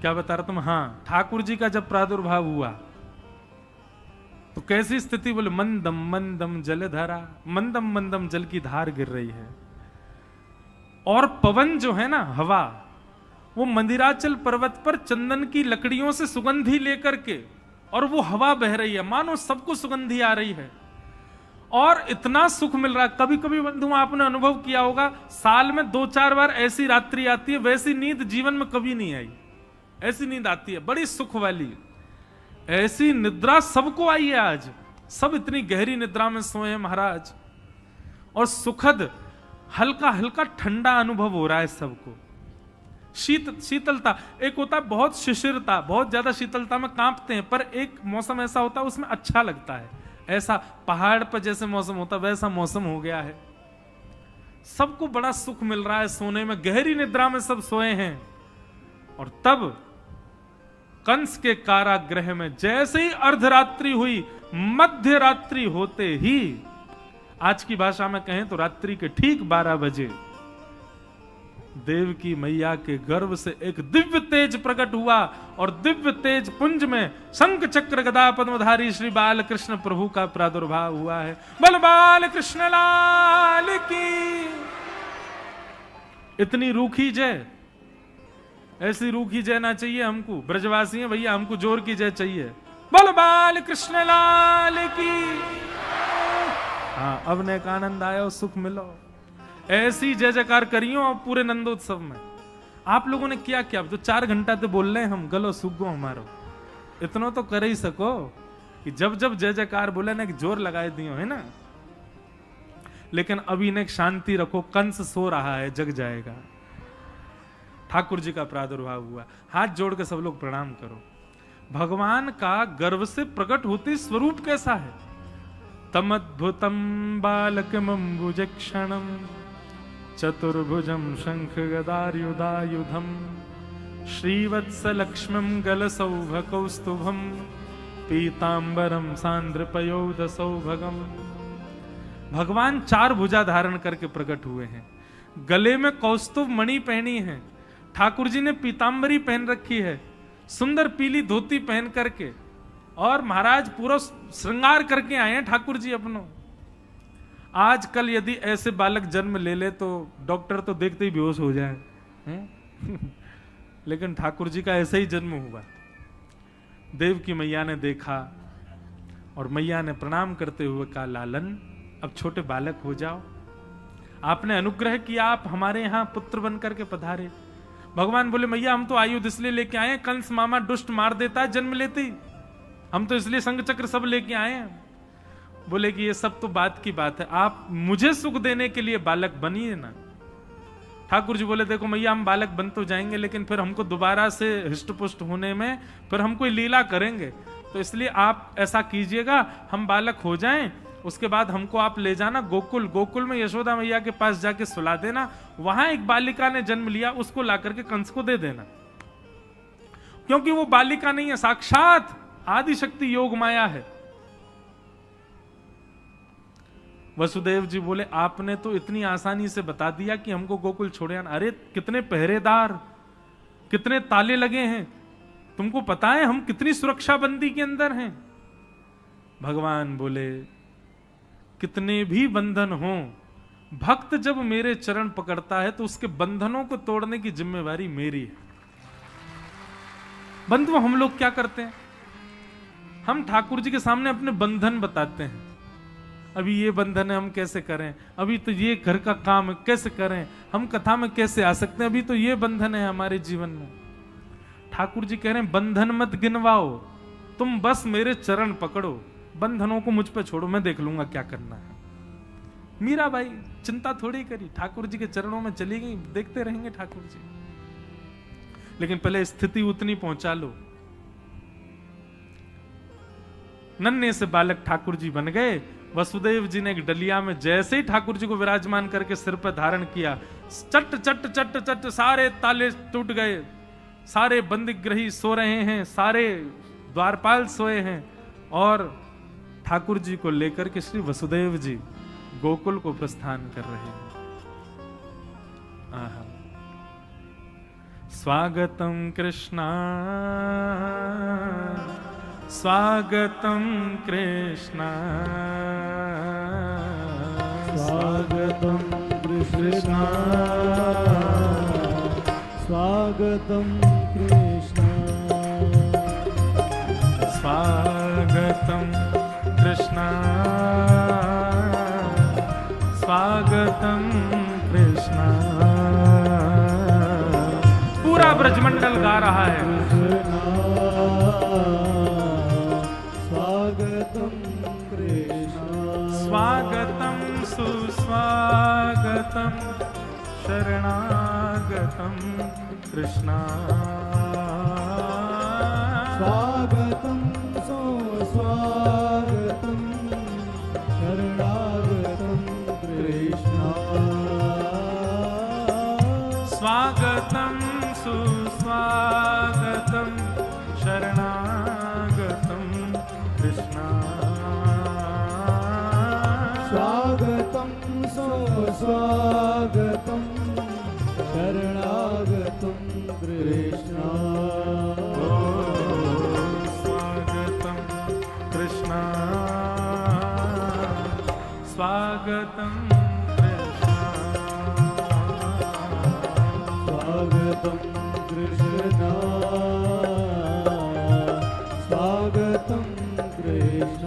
क्या बता रहा तुम? हाँ, ठाकुर जी का जब प्रादुर्भाव हुआ तो कैसी स्थिति? बोले मंदम मंदम जलधारा, मंदम मंदम जल की धार गिर रही है। और पवन जो है ना, हवा, वो मंदिराचल पर्वत पर चंदन की लकड़ियों से सुगंधी लेकर के, और वो हवा बह रही है, मानो सबको सुगंधी आ रही है और इतना सुख मिल रहा है। कभी कभी बंधु आपने अनुभव किया होगा, साल में 2-4 बार ऐसी रात्रि आती है, वैसी नींद जीवन में कभी नहीं आई। ऐसी नींद आती है बड़ी सुख वाली, ऐसी निद्रा सबको आई है आज। सब इतनी गहरी निद्रा में सोए हैं महाराज, और सुखद हल्का हल्का ठंडा अनुभव हो रहा है सबको। शीतलता, एक होता है बहुत शिशिरता, बहुत ज्यादा शीतलता में कांपते हैं, पर एक मौसम ऐसा होता है उसमें अच्छा लगता है। ऐसा पहाड़ पर जैसे मौसम होता है वैसा मौसम हो गया है। सबको बड़ा सुख मिल रहा है सोने में, गहरी निद्रा में सब सोए हैं। और तब कंस के कारागृह में जैसे ही अर्धरात्रि हुई, मध्य रात्रि होते ही, आज की भाषा में कहें तो रात्रि के ठीक 12 बजे, देवकी मैया के गर्भ से एक दिव्य तेज प्रकट हुआ, और दिव्य तेज पुंज में शंख चक्र गदा पद्मधारी श्री बाल कृष्ण प्रभु का प्रादुर्भाव हुआ है। बल बाल कृष्ण लाल की। इतनी रूखी जय, ऐसी रूखी जय ना चाहिए हमको, ब्रजवासी हैं भैया, हमको जोर की जय चाहिए। बल बाल कृष्ण लाल की। हाँ, अब नेक आनंद आयो, सुख मिलो, ऐसी जय जयकार करियो। और पूरे नंदोत्सव में आप लोगों ने क्या किया? तो 4 घंटा तो बोल रहे हैं हम, गलो सुगो हमारो, इतना तो कर ही सको कि जब जब जय जयकार बोले ना, जोर लगाए दियो, है ना। लेकिन अभी ने शांति रखो, कंस सो रहा है, जग जाएगा। ठाकुर जी का प्रादुर्भाव हुआ, हाथ जोड़ के सब लोग प्रणाम करो। भगवान का गर्व से प्रकट होते स्वरूप कैसा है? तमद्भुतम बालकमंबुजक्षणम चतुर्भुजम शंख गदायुधायुधम श्रीवत्सलक्ष्मं गलसौभकौस्तुभम पीतांबरम सांद्रपयोदसौभगम। भगवान 4 भुजा धारण करके प्रकट हुए हैं, गले में कौस्तुभ मणि पहनी है, ठाकुर जी ने पीतांबरी पहन रखी है, सुंदर पीली धोती पहन करके, और महाराज पूरा श्रृंगार करके आए हैं ठाकुर जी अपनो। आजकल यदि ऐसे बालक जन्म ले ले तो डॉक्टर तो देखते ही बेहोश हो जाए लेकिन ठाकुर जी का ऐसा ही जन्म हुआ। देव की मैया ने देखा और मैया ने प्रणाम करते हुए कहा, लालन अब छोटे बालक हो जाओ, आपने अनुग्रह किया, आप हमारे यहाँ पुत्र बन करके पधारे। भगवान बोले, मैया हम तो आयुध इसलिए लेके आए हैं, कंस मामा दुष्ट मार देता है जन्म लेते ही, हम तो इसलिए संग चक्र सब लेके आए हैं। बोले कि ये सब तो बात की बात है, आप मुझे सुख देने के लिए बालक बनिए ना। ठाकुर जी बोले, देखो मैया हम बालक बन तो जाएंगे, लेकिन फिर हमको दोबारा से हिष्ट पुष्ट होने में फिर हम कोई लीला करेंगे, तो इसलिए आप ऐसा कीजिएगा, हम बालक हो जाएं, उसके बाद हमको आप ले जाना गोकुल, गोकुल में यशोदा मैया के पास जाके सुला देना, वहां एक बालिका ने जन्म लिया, उसको ला करके कंस को दे देना, क्योंकि वो बालिका नहीं है, साक्षात आदिशक्ति योग माया है। वसुदेव जी बोले, आपने तो इतनी आसानी से बता दिया कि हमको गोकुल छोड़े आना। अरे कितने पहरेदार, कितने ताले लगे हैं, तुमको पता है हम कितनी सुरक्षा बंदी के अंदर हैं। भगवान बोले, कितने भी बंधन हो, भक्त जब मेरे चरण पकड़ता है तो उसके बंधनों को तोड़ने की जिम्मेवारी मेरी है। बंधु हम लोग क्या करते हैं, हम ठाकुर जी के सामने अपने बंधन बताते हैं, अभी ये बंधन है हम कैसे करें, अभी तो ये घर का काम है कैसे करें, हम कथा में कैसे आ सकते हैं, अभी तो ये बंधन है हमारे जीवन में। ठाकुर जी कह रहे हैं, बंधन मत गिनवाओ, तुम बस मेरे चरण पकड़ो, बंधनों को मुझ पे छोड़ो, मैं देख लूंगा क्या करना है। मीरा भाई चिंता थोड़ी करी, ठाकुर जी के चरणों में चली गई, देखते रहेंगे ठाकुर जी। लेकिन पहले स्थिति उतनी पहुंचा लो। नन्हे से बालक ठाकुर जी बन गए। वसुदेव जी ने एक डलिया में जैसे ही ठाकुर जी को विराजमान करके सिर पर धारण किया, चट चट चट चट सारे ताले टूट गए, सारे बंदीग्रही सो रहे हैं, सारे द्वारपाल सोए हैं, और ठाकुर जी को लेकर के श्री वसुदेव जी गोकुल को प्रस्थान कर रहे हैं। आहा। स्वागतम कृष्णा स्वागतम कृष्णा स्वागतम कृष्णा स्वागतं कृष्ण स्वागतं कृष्ण स्वागतं कृष्ण। पूरा ब्रजमंडल गा रहा है स्वागतं कृष्ण स्वागतं सुस्वागतं शरणागतं कृष्ण स्वागतं सुस्वागतं शरणागतं कृष्ण स्वागतं सुस्वागतं शरणागतं कृष्ण स्वागतं सुस्वागतं शरणागतं कृष्ण स्वागतं कृष्ण स्वागतं कृष्ण स्वागतं कृष्ण स्वागतं कृष्ण।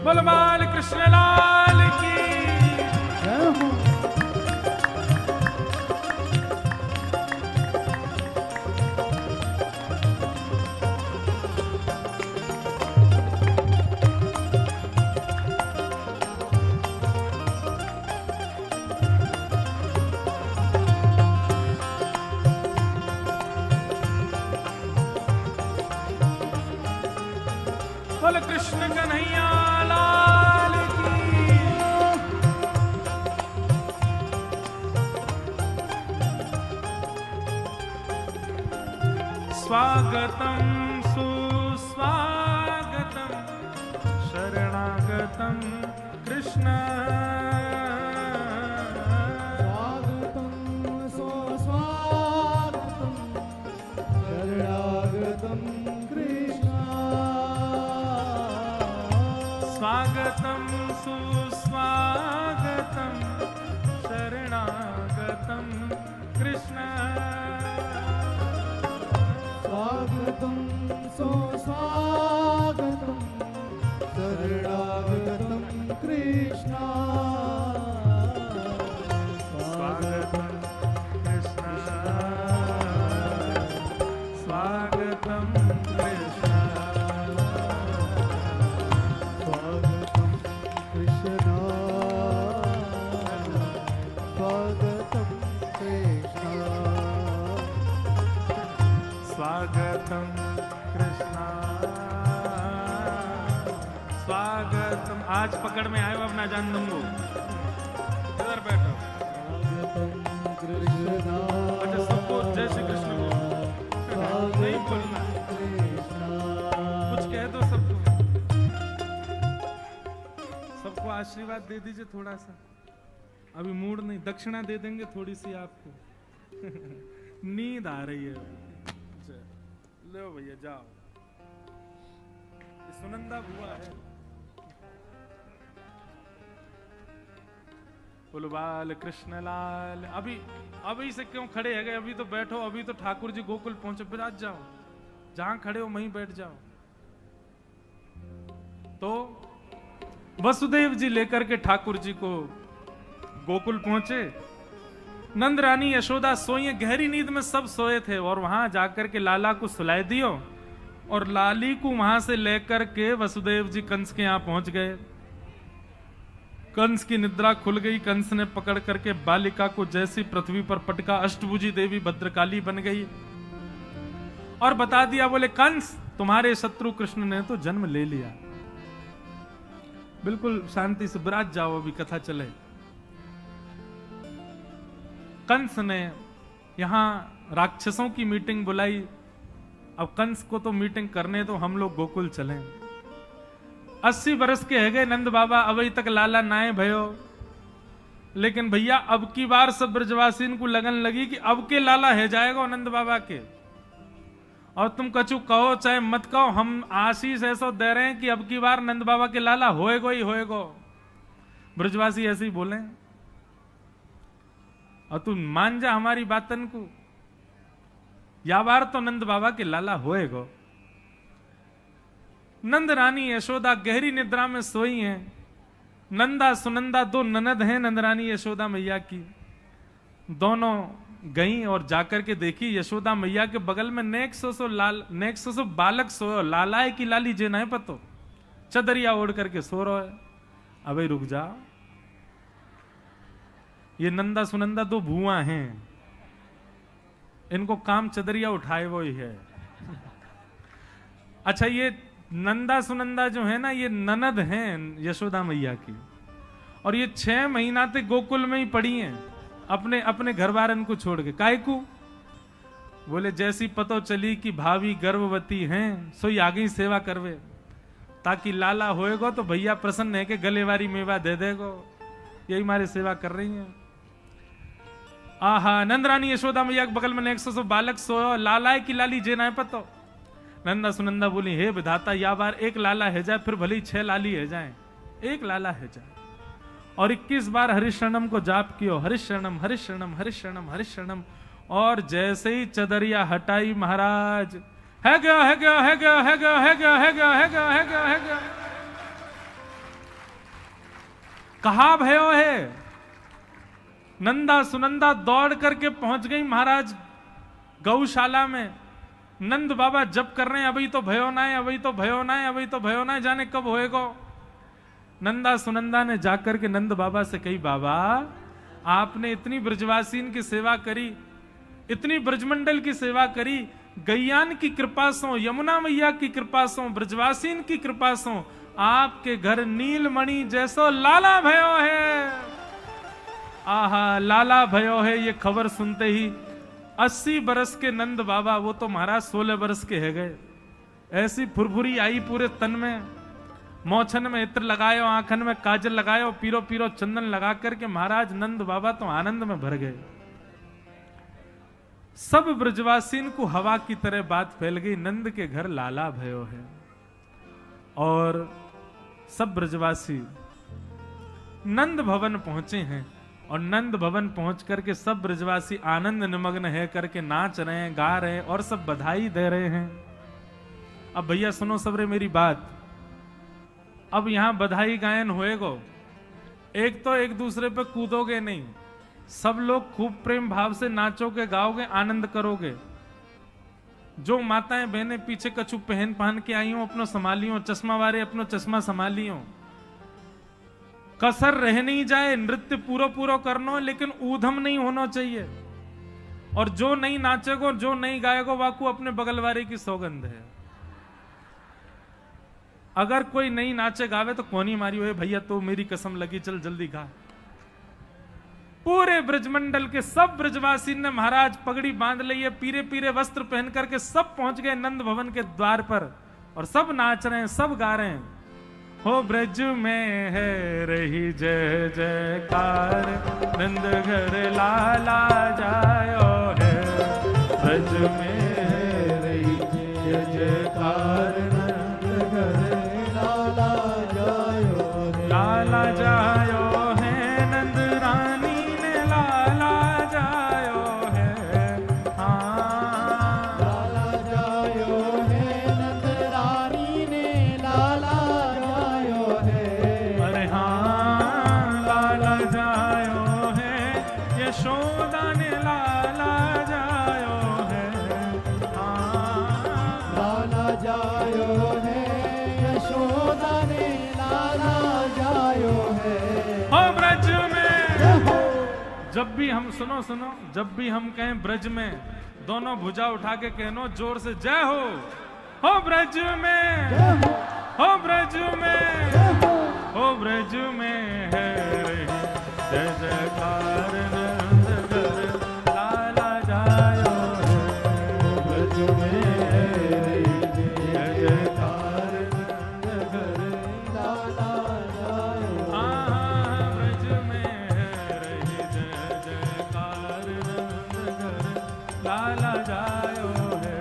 बोल बाल कृष्ण लाल की जय हो। बोल कृष्ण कन्हैया लाल की स्वागतं सुस्वागतं शरणागतं कृष्ण स्वागतं सुस्वागतं शरणागतं कृष्ण स्वागतं सुस्वागतं शरणागतं कृष्ण स्वागतं सुस्वागतं शरणागतं कृष्ण स्वागतं कृष्ण स्वागतं कृष्ण स्वागतं कृष्ण स्वागतं कृष्ण स्वागतं कृष्ण स्वागतम। आज पकड़ में आयो अब ना जान दूंगो इधर बैठो। स्वागतं कृष्ण अच्छा सबको जय श्री कृष्ण बोलो नहीं बोलना कुछ कह दो सबको सबको आशीर्वाद दे दीजिए थोड़ा सा। अभी मूड नहीं दक्षिणा दे देंगे थोड़ी सी आपको नींद आ रही है लो भैया जाओ ये सुनंदा बुआ है। बोलो बाल कृष्ण लाल। अभी से क्यों खड़े है गए? अभी तो बैठो अभी तो ठाकुर जी गोकुल पहुंचे विराज जाओ जहां खड़े हो वहीं बैठ जाओ। तो वसुदेव जी लेकर के ठाकुर जी को गोकुल पहुंचे। नंद रानी यशोदा सोई गहरी नींद में सब सोए थे और वहां जाकर के लाला को सुलाए दियो और लाली को वहां से लेकर के वसुदेव जी कंस के यहां पहुंच गए। कंस की निद्रा खुल गई। कंस ने पकड़ करके बालिका को जैसी पृथ्वी पर पटका अष्टभुजी देवी भद्रकाली बन गई और बता दिया बोले कंस तुम्हारे शत्रु कृष्ण ने तो जन्म ले लिया। बिल्कुल शांति से विराज जाओ अभी कथा चले। कंस ने यहां राक्षसों की मीटिंग बुलाई। अब कंस को तो मीटिंग करने तो हम लोग गोकुल चलें। 80 बरस के है गए नंद बाबा अभी तक लाला नाए भयो। लेकिन भैया अब की बार सब ब्रजवासीन को लगन लगी कि अब के लाला है जाएगा नंद बाबा के। और तुम कछु कहो चाहे मत कहो हम आशीष ऐसा दे रहे हैं कि अब की बार नंद बाबा के लाला होएगो ही होएगो। ब्रजवासी ऐसे ही बोले और तू मान जा हमारी बातन को। या बार तो नंद बाबा के लाला होएगो। नंद रानी यशोदा गहरी निद्रा में सोई हैं। नंदा सुनंदा दो ननद हैं नंद रानी यशोदा मैया की। दोनों गई और जाकर के देखी यशोदा मैया के बगल में नेक सो बालक सोयो। लाला है कि लाली जे ना पतो, चदरिया ओढ़ करके सो रहा है। अबे रुक जा, ये नंदा सुनंदा दो भुआ हैं, इनको काम चदरिया उठाए वो ही है। अच्छा, ये नंदा सुनंदा जो है ना, ये ननद हैं यशोदा मैया की, और ये 6 महीना तक गोकुल में ही पड़ी हैं अपने अपने घर वारन को छोड़ के। काय को बोले जैसी पतो चली कि भाभी गर्भवती हैं, सोई आगे ही सेवा करवे, ताकि लाला होएगो तो भैया प्रसन्न है कि गलेवारी मेवा दे देगो। यही हमारी सेवा कर रही हैं। आहा, नंदरानी यशोदा मैया के बगल में 100 बालक सोयो। लाला है कि लाली जे ना पतो। नंदा सुनंदा बोली हे विधाता, या बार एक लाला है जाए, फिर भले ही 6 लाली है जाए, एक लाला है जाए। और 21 बार हरिशरणम को जाप कियो, हरिशरणम हरिशरणम हरिशरणम हरिशरणम। और जैसे ही चदरिया हटाई महाराज, है गया है गया है गया है गया है गया है गया है गया है गया है गया। कहा भयो है। नंदा सुनंदा दौड़ करके पहुंच गई महाराज गौशाला में। नंद बाबा जप कर रहे हैं, अभी तो भयो ना है, अभी तो भयो ना है, अभी तो भयो ना है, जाने कब होएगो। नंदा सुनंदा ने जाकर के नंद बाबा से कही, बाबा आपने इतनी ब्रजवासीन की सेवा करी, इतनी ब्रजमंडल की सेवा करी, गैयान की कृपा सो, यमुना मैया की कृपा सो, ब्रजवासीन की कृपा सो, आपके घर नीलमणि जैसो लाला भयो है। आहा, लाला भयो है, ये खबर सुनते ही 80 बरस के नंद बाबा, वो तो महाराज 16 बरस के है गए, ऐसी फुरफुरी आई पूरे तन में। मोछन में इत्र लगायो, आंखन में काजल लगायो, पीरो पीरो चंदन लगा करके महाराज नंद बाबा तो आनंद में भर गए। सब ब्रजवासीन को हवा की तरह बात फैल गई, नंद के घर लाला भयो है। और सब ब्रजवासी नंद भवन पहुंचे हैं, और नंद भवन पहुंच करके सब ब्रजवासी आनंद निमग्न है करके नाच रहे हैं, गा रहे हैं, और सब बधाई दे रहे हैं। अब भैया सुनो सबरे मेरी बात, अब यहां बधाई गायन होएगो, एक तो एक दूसरे पे कूदोगे नहीं, सब लोग खूब प्रेम भाव से नाचोगे, गाओगे, आनंद करोगे। जो माताएं बहनें पीछे कछु पहन के आई हो, अपनो संभालियो, चश्मा वाले अपनो चश्मा संभालियो, कसर रह नहीं जाए, नृत्य पूरो पूरो करनो, लेकिन ऊधम नहीं होना चाहिए। और जो नहीं नाचेगो, जो नहीं गाएगो, वाकू अपने बगल वाले की सौगंध है। अगर कोई नहीं नाचे गावे तो कौन ही मारी हुए भैया, तो मेरी कसम लगी, चल जल्दी गा। पूरे ब्रजमंडल के सब ब्रजवासी ने महाराज पगड़ी बांध ली है, पीरे पीरे वस्त्र पहन करके सब पहुंच गए नंद भवन के द्वार पर, और सब नाच रहे हैं, सब गा रहे हैं। हो ब्रज में है रही जय जयकार, नंद घर लाला जायो है। ब्रज में है रही जय जयकार, नंद घर लाला जायो है, नंद रानी ने लाला जायो है। हाँ, लाला जायो है, नंद रानी ने लाला जायो है। अरे हाँ, लाला जायो है, यशोदा ने लाला जायो है। हाँ, लाला जायो है, यशोदा ने लाला जायो है। हो ब्रज में, जब भी हम सुनो सुनो, जब भी हम कहें ब्रज में, दोनों भुजा उठा के कहनो जोर से जय हो ब्रज में, हो ब्रज में, हो ब्रज में है रही जय जयकार, नंद घर लाला जायो है। ब्रज में है रही जय जयकार, नंद घर लाला जायो है। हाँ, ब्रज में है रही जय जयकार, नंद घर लाला जायो है।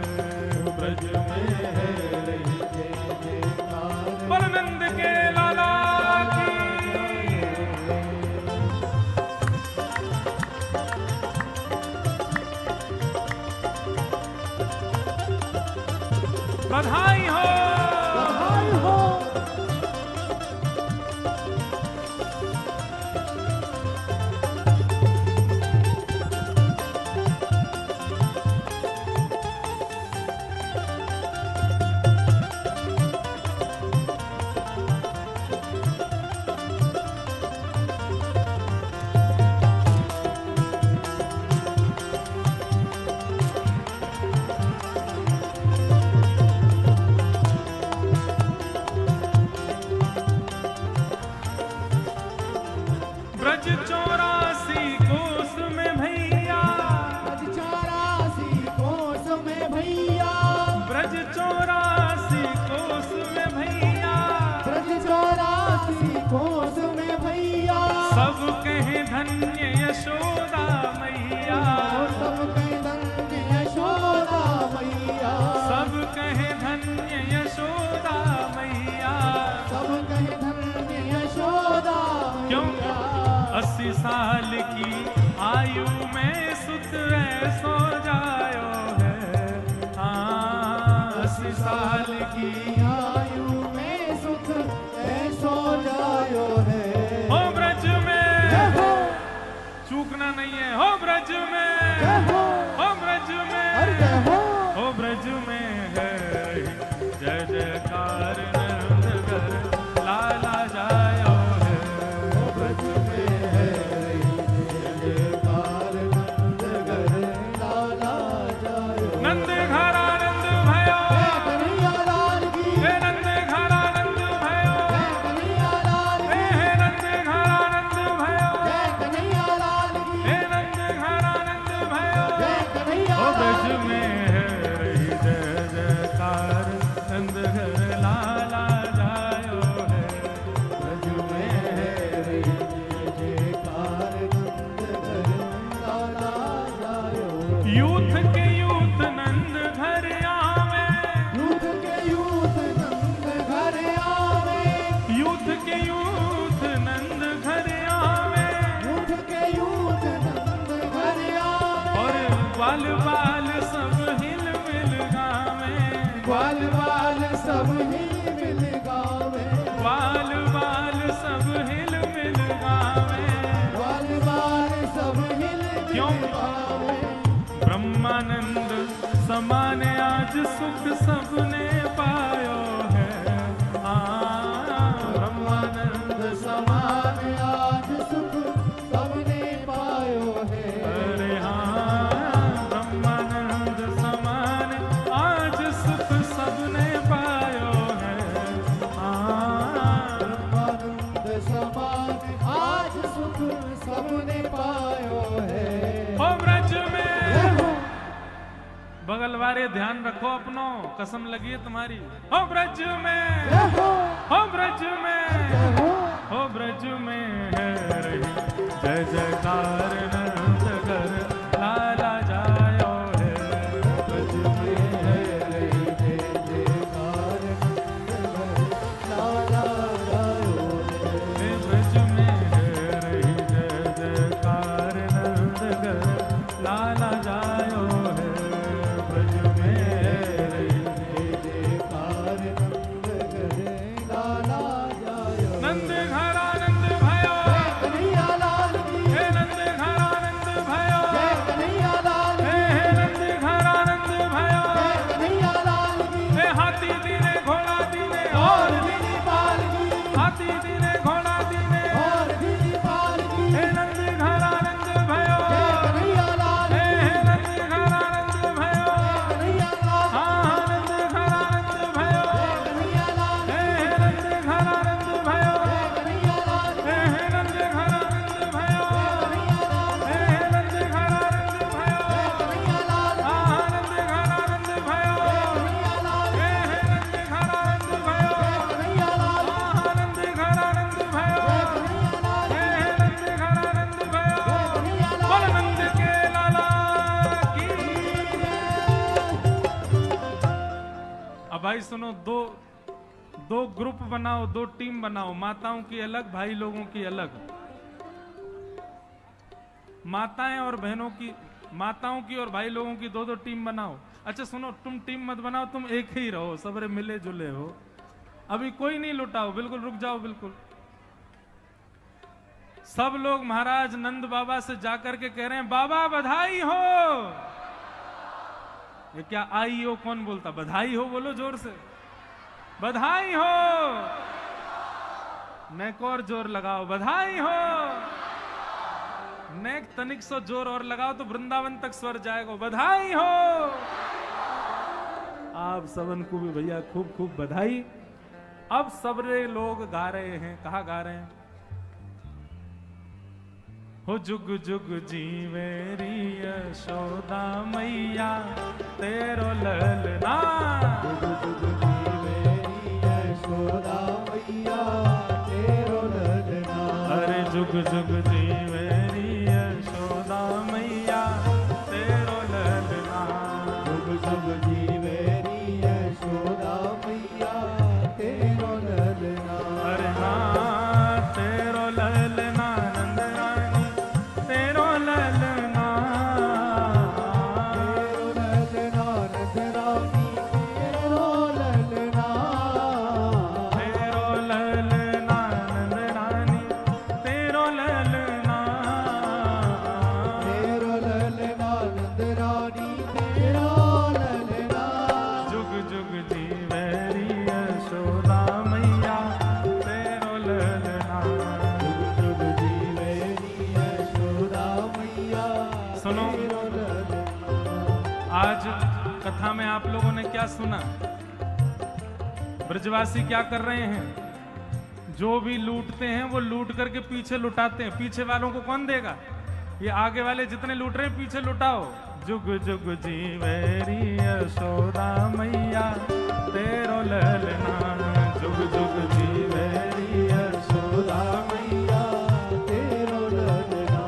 ब्रज में है रही जय जयकार, बोल नंद के लाला की। बधाई हो। बधाई हो। ब्रज 84 कोस में भैया, ब्रज 84 कोस में भैया, ब्रज 84 कोस में भैया, ब्रज 84 कोस में भैया, सब कहे धन्य यशोदा मैया, सब कहे धन्य यशोदा मैया, सब कहे धन्य यशोदा मैया। सब कहे धन्य यशोदा क्यों? मैया। 80 साल की आयु में सुत ऐसो जायो है। हाँ, 80 साल की आयु में सुख ऐसो जायो है। हो ब्रज में, जय हो, चूकना नहीं है। हो ब्रज में, जय हो, हो ब्रज में, अरे जय हो। हो ब्रज में है जय जयकार नंद घर लाला जायो है। ब्रज में है जय जयकार नंद घर लाला जायो। नंद घर आनंद भयो, जय कन्हैया लाल की, हे नंद घर आनंद भयो, जय कन्हैया लाल की, हे नंद घर आनंद भयो, जय कन्हैया लाल की, हे नंद घर आनंद भयो। जय कन्हैया हो ब्रज लाल की। में है रही जय जयकार नंद घर लाला जायो है। ब्रज में है रे जय जयकार नंद घर लाला जायो। यूथ के यूथ नंद घर आवे, यूथ के यूथ नंद घर आवे, यूथ के यूथ नंद घर आवे, यूथ के यूथ नंद घर आवे, और बाल बाल सब हिल मिल गावे, ग्वाल बाल सब ही मिल गावे, बाल बाल सब हिल मिल गावे। ग्वाल बाल सब हिल क्यों? मिल गावे। ब्रह्मानंद समान आज सुख सबने पायो है। ब्रह्मानंद समान आज सुख सबने पायो है। अरे हाँ, ब्रह्मानंद समान आज सुख सबने पायो है। ब्रह्मानंद समान आज सुख सबने पायो है। हो ब्रज में, जय हो, बगल वाले ध्यान रखो अपनो, कसम लगी है तुम्हारी। हो ब्रज में, जय हो, हो ब्रज में, जय हो, हो ब्रज में है रही जय जयकार नंद घर लाला जायो है। ब्रज में है रही जय जयकार नंद घर लाला जायो है। हे ब्रज में है रही जय जयकार नंद घर लाला जायो है। ब्रज में है रही जय जयकार नंद घर लाला जायो। नंद घर आनंद भयो, जय कन्हैया लाल की, हे नंद घर आनंद भयो, जय कन्हैया लाल की, हे नंद घर आनंद भयो। जय कन्हैया लाल की, हे हाथी दीने घोड़ा दीने और और दीदी पाल की, हाथी दीने घोड़ा दीने, और दीदी पाल की, हे नंद घर आनंद भयो, जय कन्हैया लाल की, हे नंद घर आनंद भयो, कन्हैया लाल, हाँ नंद घर आनंद भयो, जय कन्हैया लाल, हे नंद घर आनंद भयो, जय कन्हैया लाल, हे नंद घर आनंद भयो, कन्हैया लाल, हे नंद घर आनंद भयो, कन्हैया लाल, हाँ नंद घर आनंद भयो, कन्हैया लाल, हे नंद घर आनंद भयो, कन्हैया लाल, हाँ नंद घर आनंद भयो, कन्हैया लाल, हे नंद घर आनंद भयो। कन्हैया लाल। बोल नंद के लाला की। अब भाई सुनो, दो ग्रुप बनाओ, दो टीम बनाओ, माताओं की अलग, भाई लोगों की अलग। माताएं और बहनों की, माताओं की और भाई लोगों की दो टीम बनाओ। अच्छा सुनो, तुम टीम मत बनाओ, तुम एक ही रहो, सबरे मिले जुले हो, अभी कोई नहीं लुटाओ, बिल्कुल रुक जाओ, बिल्कुल। सब लोग महाराज नंद बाबा से जाकर के कह रहे हैं बाबा बधाई हो। ये क्या आई हो, कौन बोलता बधाई हो, बोलो जोर से, बधाई हो। नेक और जोर लगाओ, बधाई हो। नेक तनिक सो जोर और लगाओ तो वृंदावन तक स्वर जाएगा, बधाई हो। आप सबन को भी भैया खूब खूब बधाई। अब सबरे लोग गा रहे हैं, कहा गा रहे हैं, हो जुग जुग जीवेरी यशोदा मैया तेरो ललना, जुग जुग जीवेरी यशोदा मैया तेरो ललना। अरे जुग जुग जीवेरी यशोदा मैया तेरो ललना, जुग जुग जीवेरी यशोदा मैया तेरो ललना। अरे हाँ तेरो ललना नंद रानी तेरो ललना, तेरो ललना नंद रानी तेरो ललना। तेरो ललना नंद रानी तेरो ललना, तेरो ललना नंद रानी तेरो ललना। जुग जुग जीवेरी यशोदा मैया तेरो ललना। जुग जुग जीवेरी यशोदा मैया सुनो, तेरो ललना। आज कथा में आप लोगों ने क्या सुना, ब्रजवासी क्या कर रहे हैं, जो भी लूटते हैं वो लूट करके पीछे लुटाते हैं, पीछे वालों को कौन देगा, ये आगे वाले जितने लूट रहे हैं पीछे लुटाओ। जुग जुग जीवेरी यशोदा मैया तेरो ललना, जुग जुग जीवेरी यशोदा मैया तेरो ललना।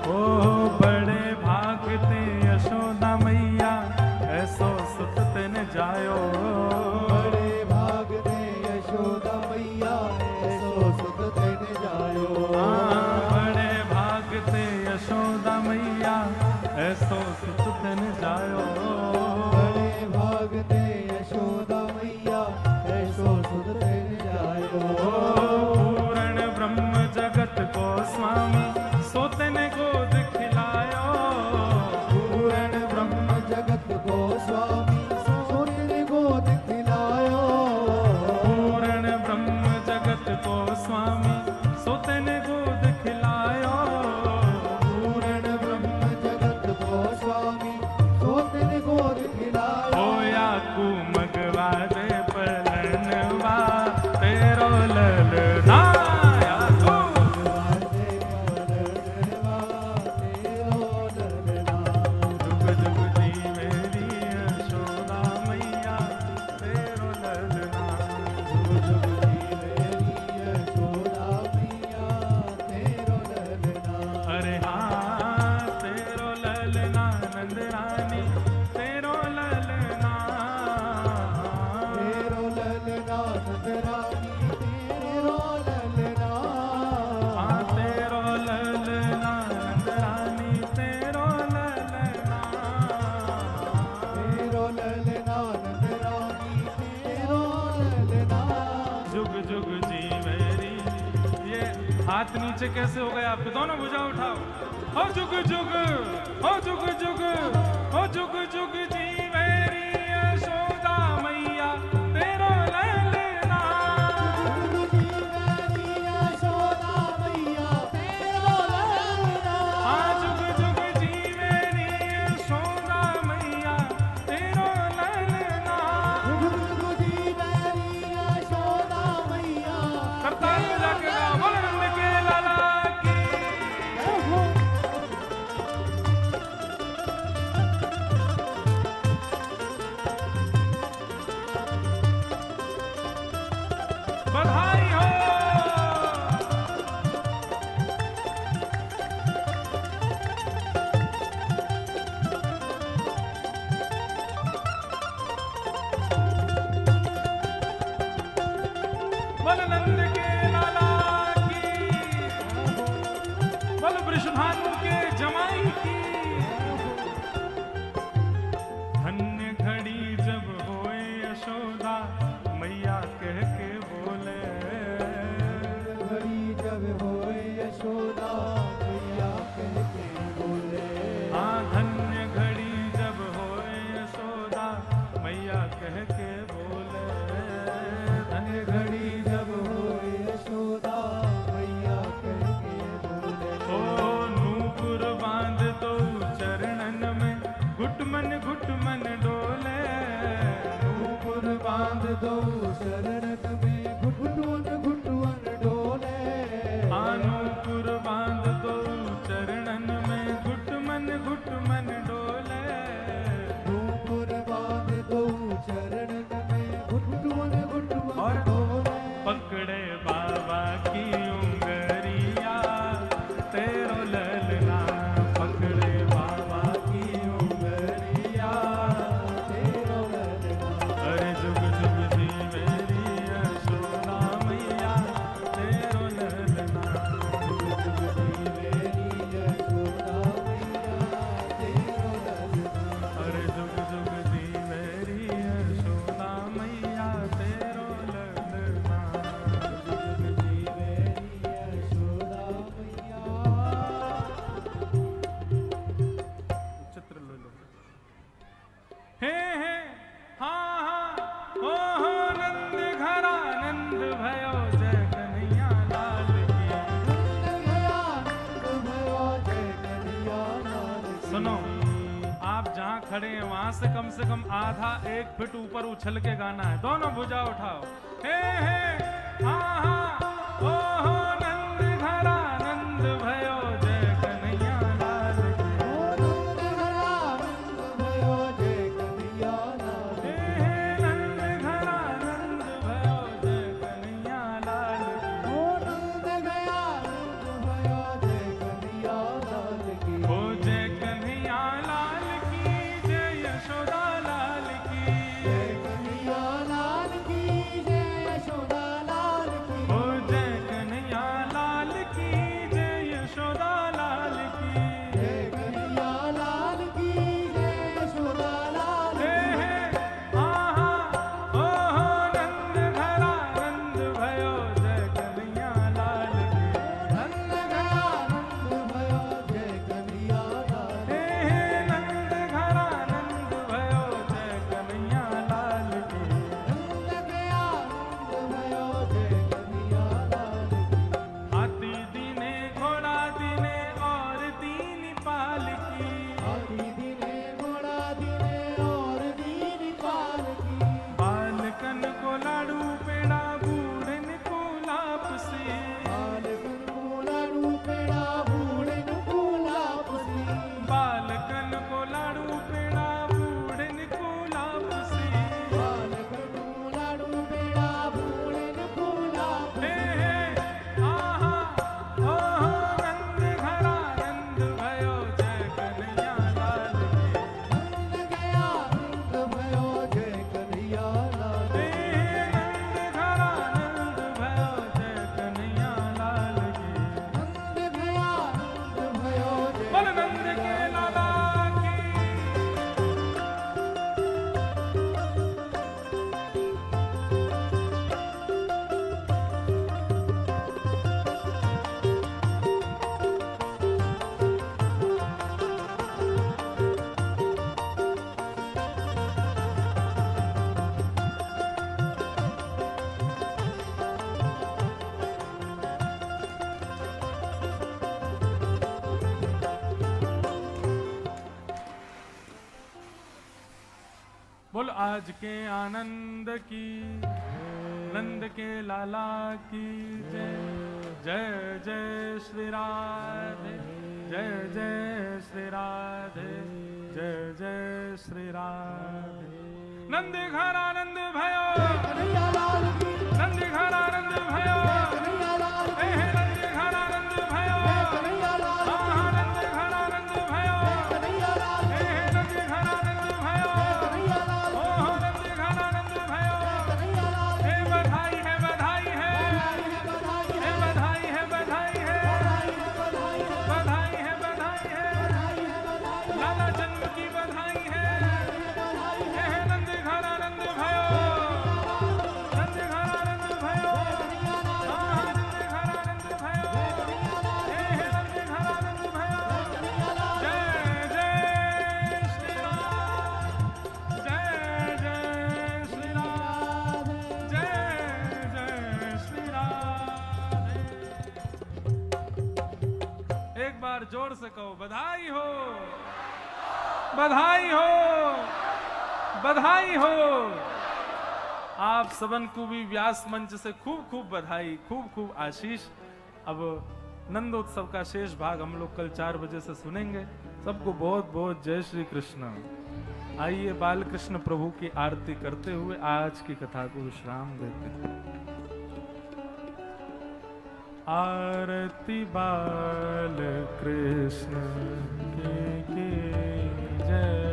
ओ बड़े भागते यशोदा मैया ऐसो सुत तेन जायो, बड़े भाग दे यशोदा मैया ऐसो सुत तेन जायो। बड़े भागते यशोदा मैया ऐसो सुत तेन जायो, बड़े भाग दे यशोदा मैया ऐसो सुत तेन जायो। पूर्ण ब्रह्म जगत को स्वामी सोतने गोद खिलायो, पूर्ण ब्रह्म जगत को स्वामी सोतने गोद खिलायो। पूर्ण ब्रह्म जगत को स्वामी सोतने गोद खिलायो, पूर्ण ब्रह्म जगत को स्वामी सोतने गोद खिलायो। होया कु मगवा दे पलनवा तेरो ललना, या कु वादे पलनवा तेरो ललना। जुग जुग जीवेरी यशोदा मैया तेरो ललना, जुग जुग जीवेरी यशोदा मैया तेरो ललना। अरे हाँ तेरो ललना नंद रानी तेरो ललना, तेरो ललना नंद रानी तेरो ललना। हाँ तेरो ललना नंद रानी तेरो ललना, तेरो ललना नंद रानी तेरो ललना। जुग जुग जीवेरी। ये हाथ नीचे कैसे हो गए आपके, दोनों भुजा उठाओ, हो जुग जुग, हो जुग जुग, हो जुग जुग जीवेरी यशोदा मैया तेरो ललना, जुग जीवेरी यशोदा मैया तेरो ललना। हाँ जुग जुग जीवेरी यशोदा मैया तेरो ललना। जुग जुग जीवेरी यशोदा मैया करताल में जाके गाओ, बोलो नंद के लाला की। जय हो। बधाई हो। बोल नंद के लाला की, बोल वृषभानु के जमाई की। धन्य दो शरणन में घुटुअन घुटुअन डोले अनुपुर बांध दो चरणन में घुटमन घुटमन डोले नूपुर बांध दो चरणन में घुटुअन घुटुअन और डोले पकड़े बाबा की उंगरिया तेरो ललना पकड़े बाबा की उंगरिया तेरो ललना अरे जुग जुग जी मेरी यशोदा मैया तेरो ललना मेरी यशोदा मैया तेरो ललना अरे जुग जुग जी मेरी यशोदा मैया तेरो ललना मेरी यशोदा मैया चित्र लो लो हे हाँ हाँ हो नंद घरा नंद भयो जय कन्हैया लाल की सुनो आप जहाँ खड़े हैं वहां से कम आधा 1 फीट ऊपर उछल के गाना है दोनों भुजा उठाओ हे हाँ हाँ हो नंद घरा नंद भयो जय कन्हैया लाल की हे नंद घरा नंद भयो जय कन्हैया लाल की हो जय कन्हैया लाल की जय यशोदा लाल की हो जय कन्हैया लाल की जय यशोदा लाल हे हाँ हाँ हो नंद घरा नंद भयो जय कन्हैया लाल की हे नंद घरा नंद भयो जय कन्हैया लाल की हाथी दीने घोड़ा दीने और दीन पालकी बालकन को लाडू पेड़ा बूढ़न को लापसी बालकन को लाडू पेड़ा बूढ़न को लापसी हे हाँ हाँ हो नंद घरा नंद भयो जय कन्हैया लाल की हे नंद घरा नंद भयो जय कन्हैया लाल की बोल नंद के लाला की बोल आज के आनंद की नंद के लाला की जय जय जय श्री राधे जय जय श्री राधे जय जय श्री राधे नंद घरा नंद भयो नंद घरा नंद भयो हे नंद घरा नंद भयो हाँ नंद घरा नंद भयो हे नंद घरा नंद भयो ओह नंद घरा नंद भयो हे बधाई है बधाई है हे बधाई है बधाई है बधाई है बधाई है लाला जन्म की बधाई है हे नंद घरा नंद भयो नंद घरा नंद भयो हाँ नंद घरा नंद भयो हे नंद घरा नंद भयो जय जय श्री राम जय जय श्री राम जय जय श्री राम एक बार जोर से कहो बधाई हो बधाई हो बधाई हो आप सबन को भी व्यास मंच से खूब खूब बधाई, खूब खूब आशीष। अब नंदोत्सव का शेष भाग हम लोग कल 4 बजे से सुनेंगे। सबको बहुत बहुत जय श्री कृष्ण। आइए बाल कृष्ण प्रभु की आरती करते हुए आज की कथा को विश्राम देते हैं। आरती बाल कृष्ण की जय।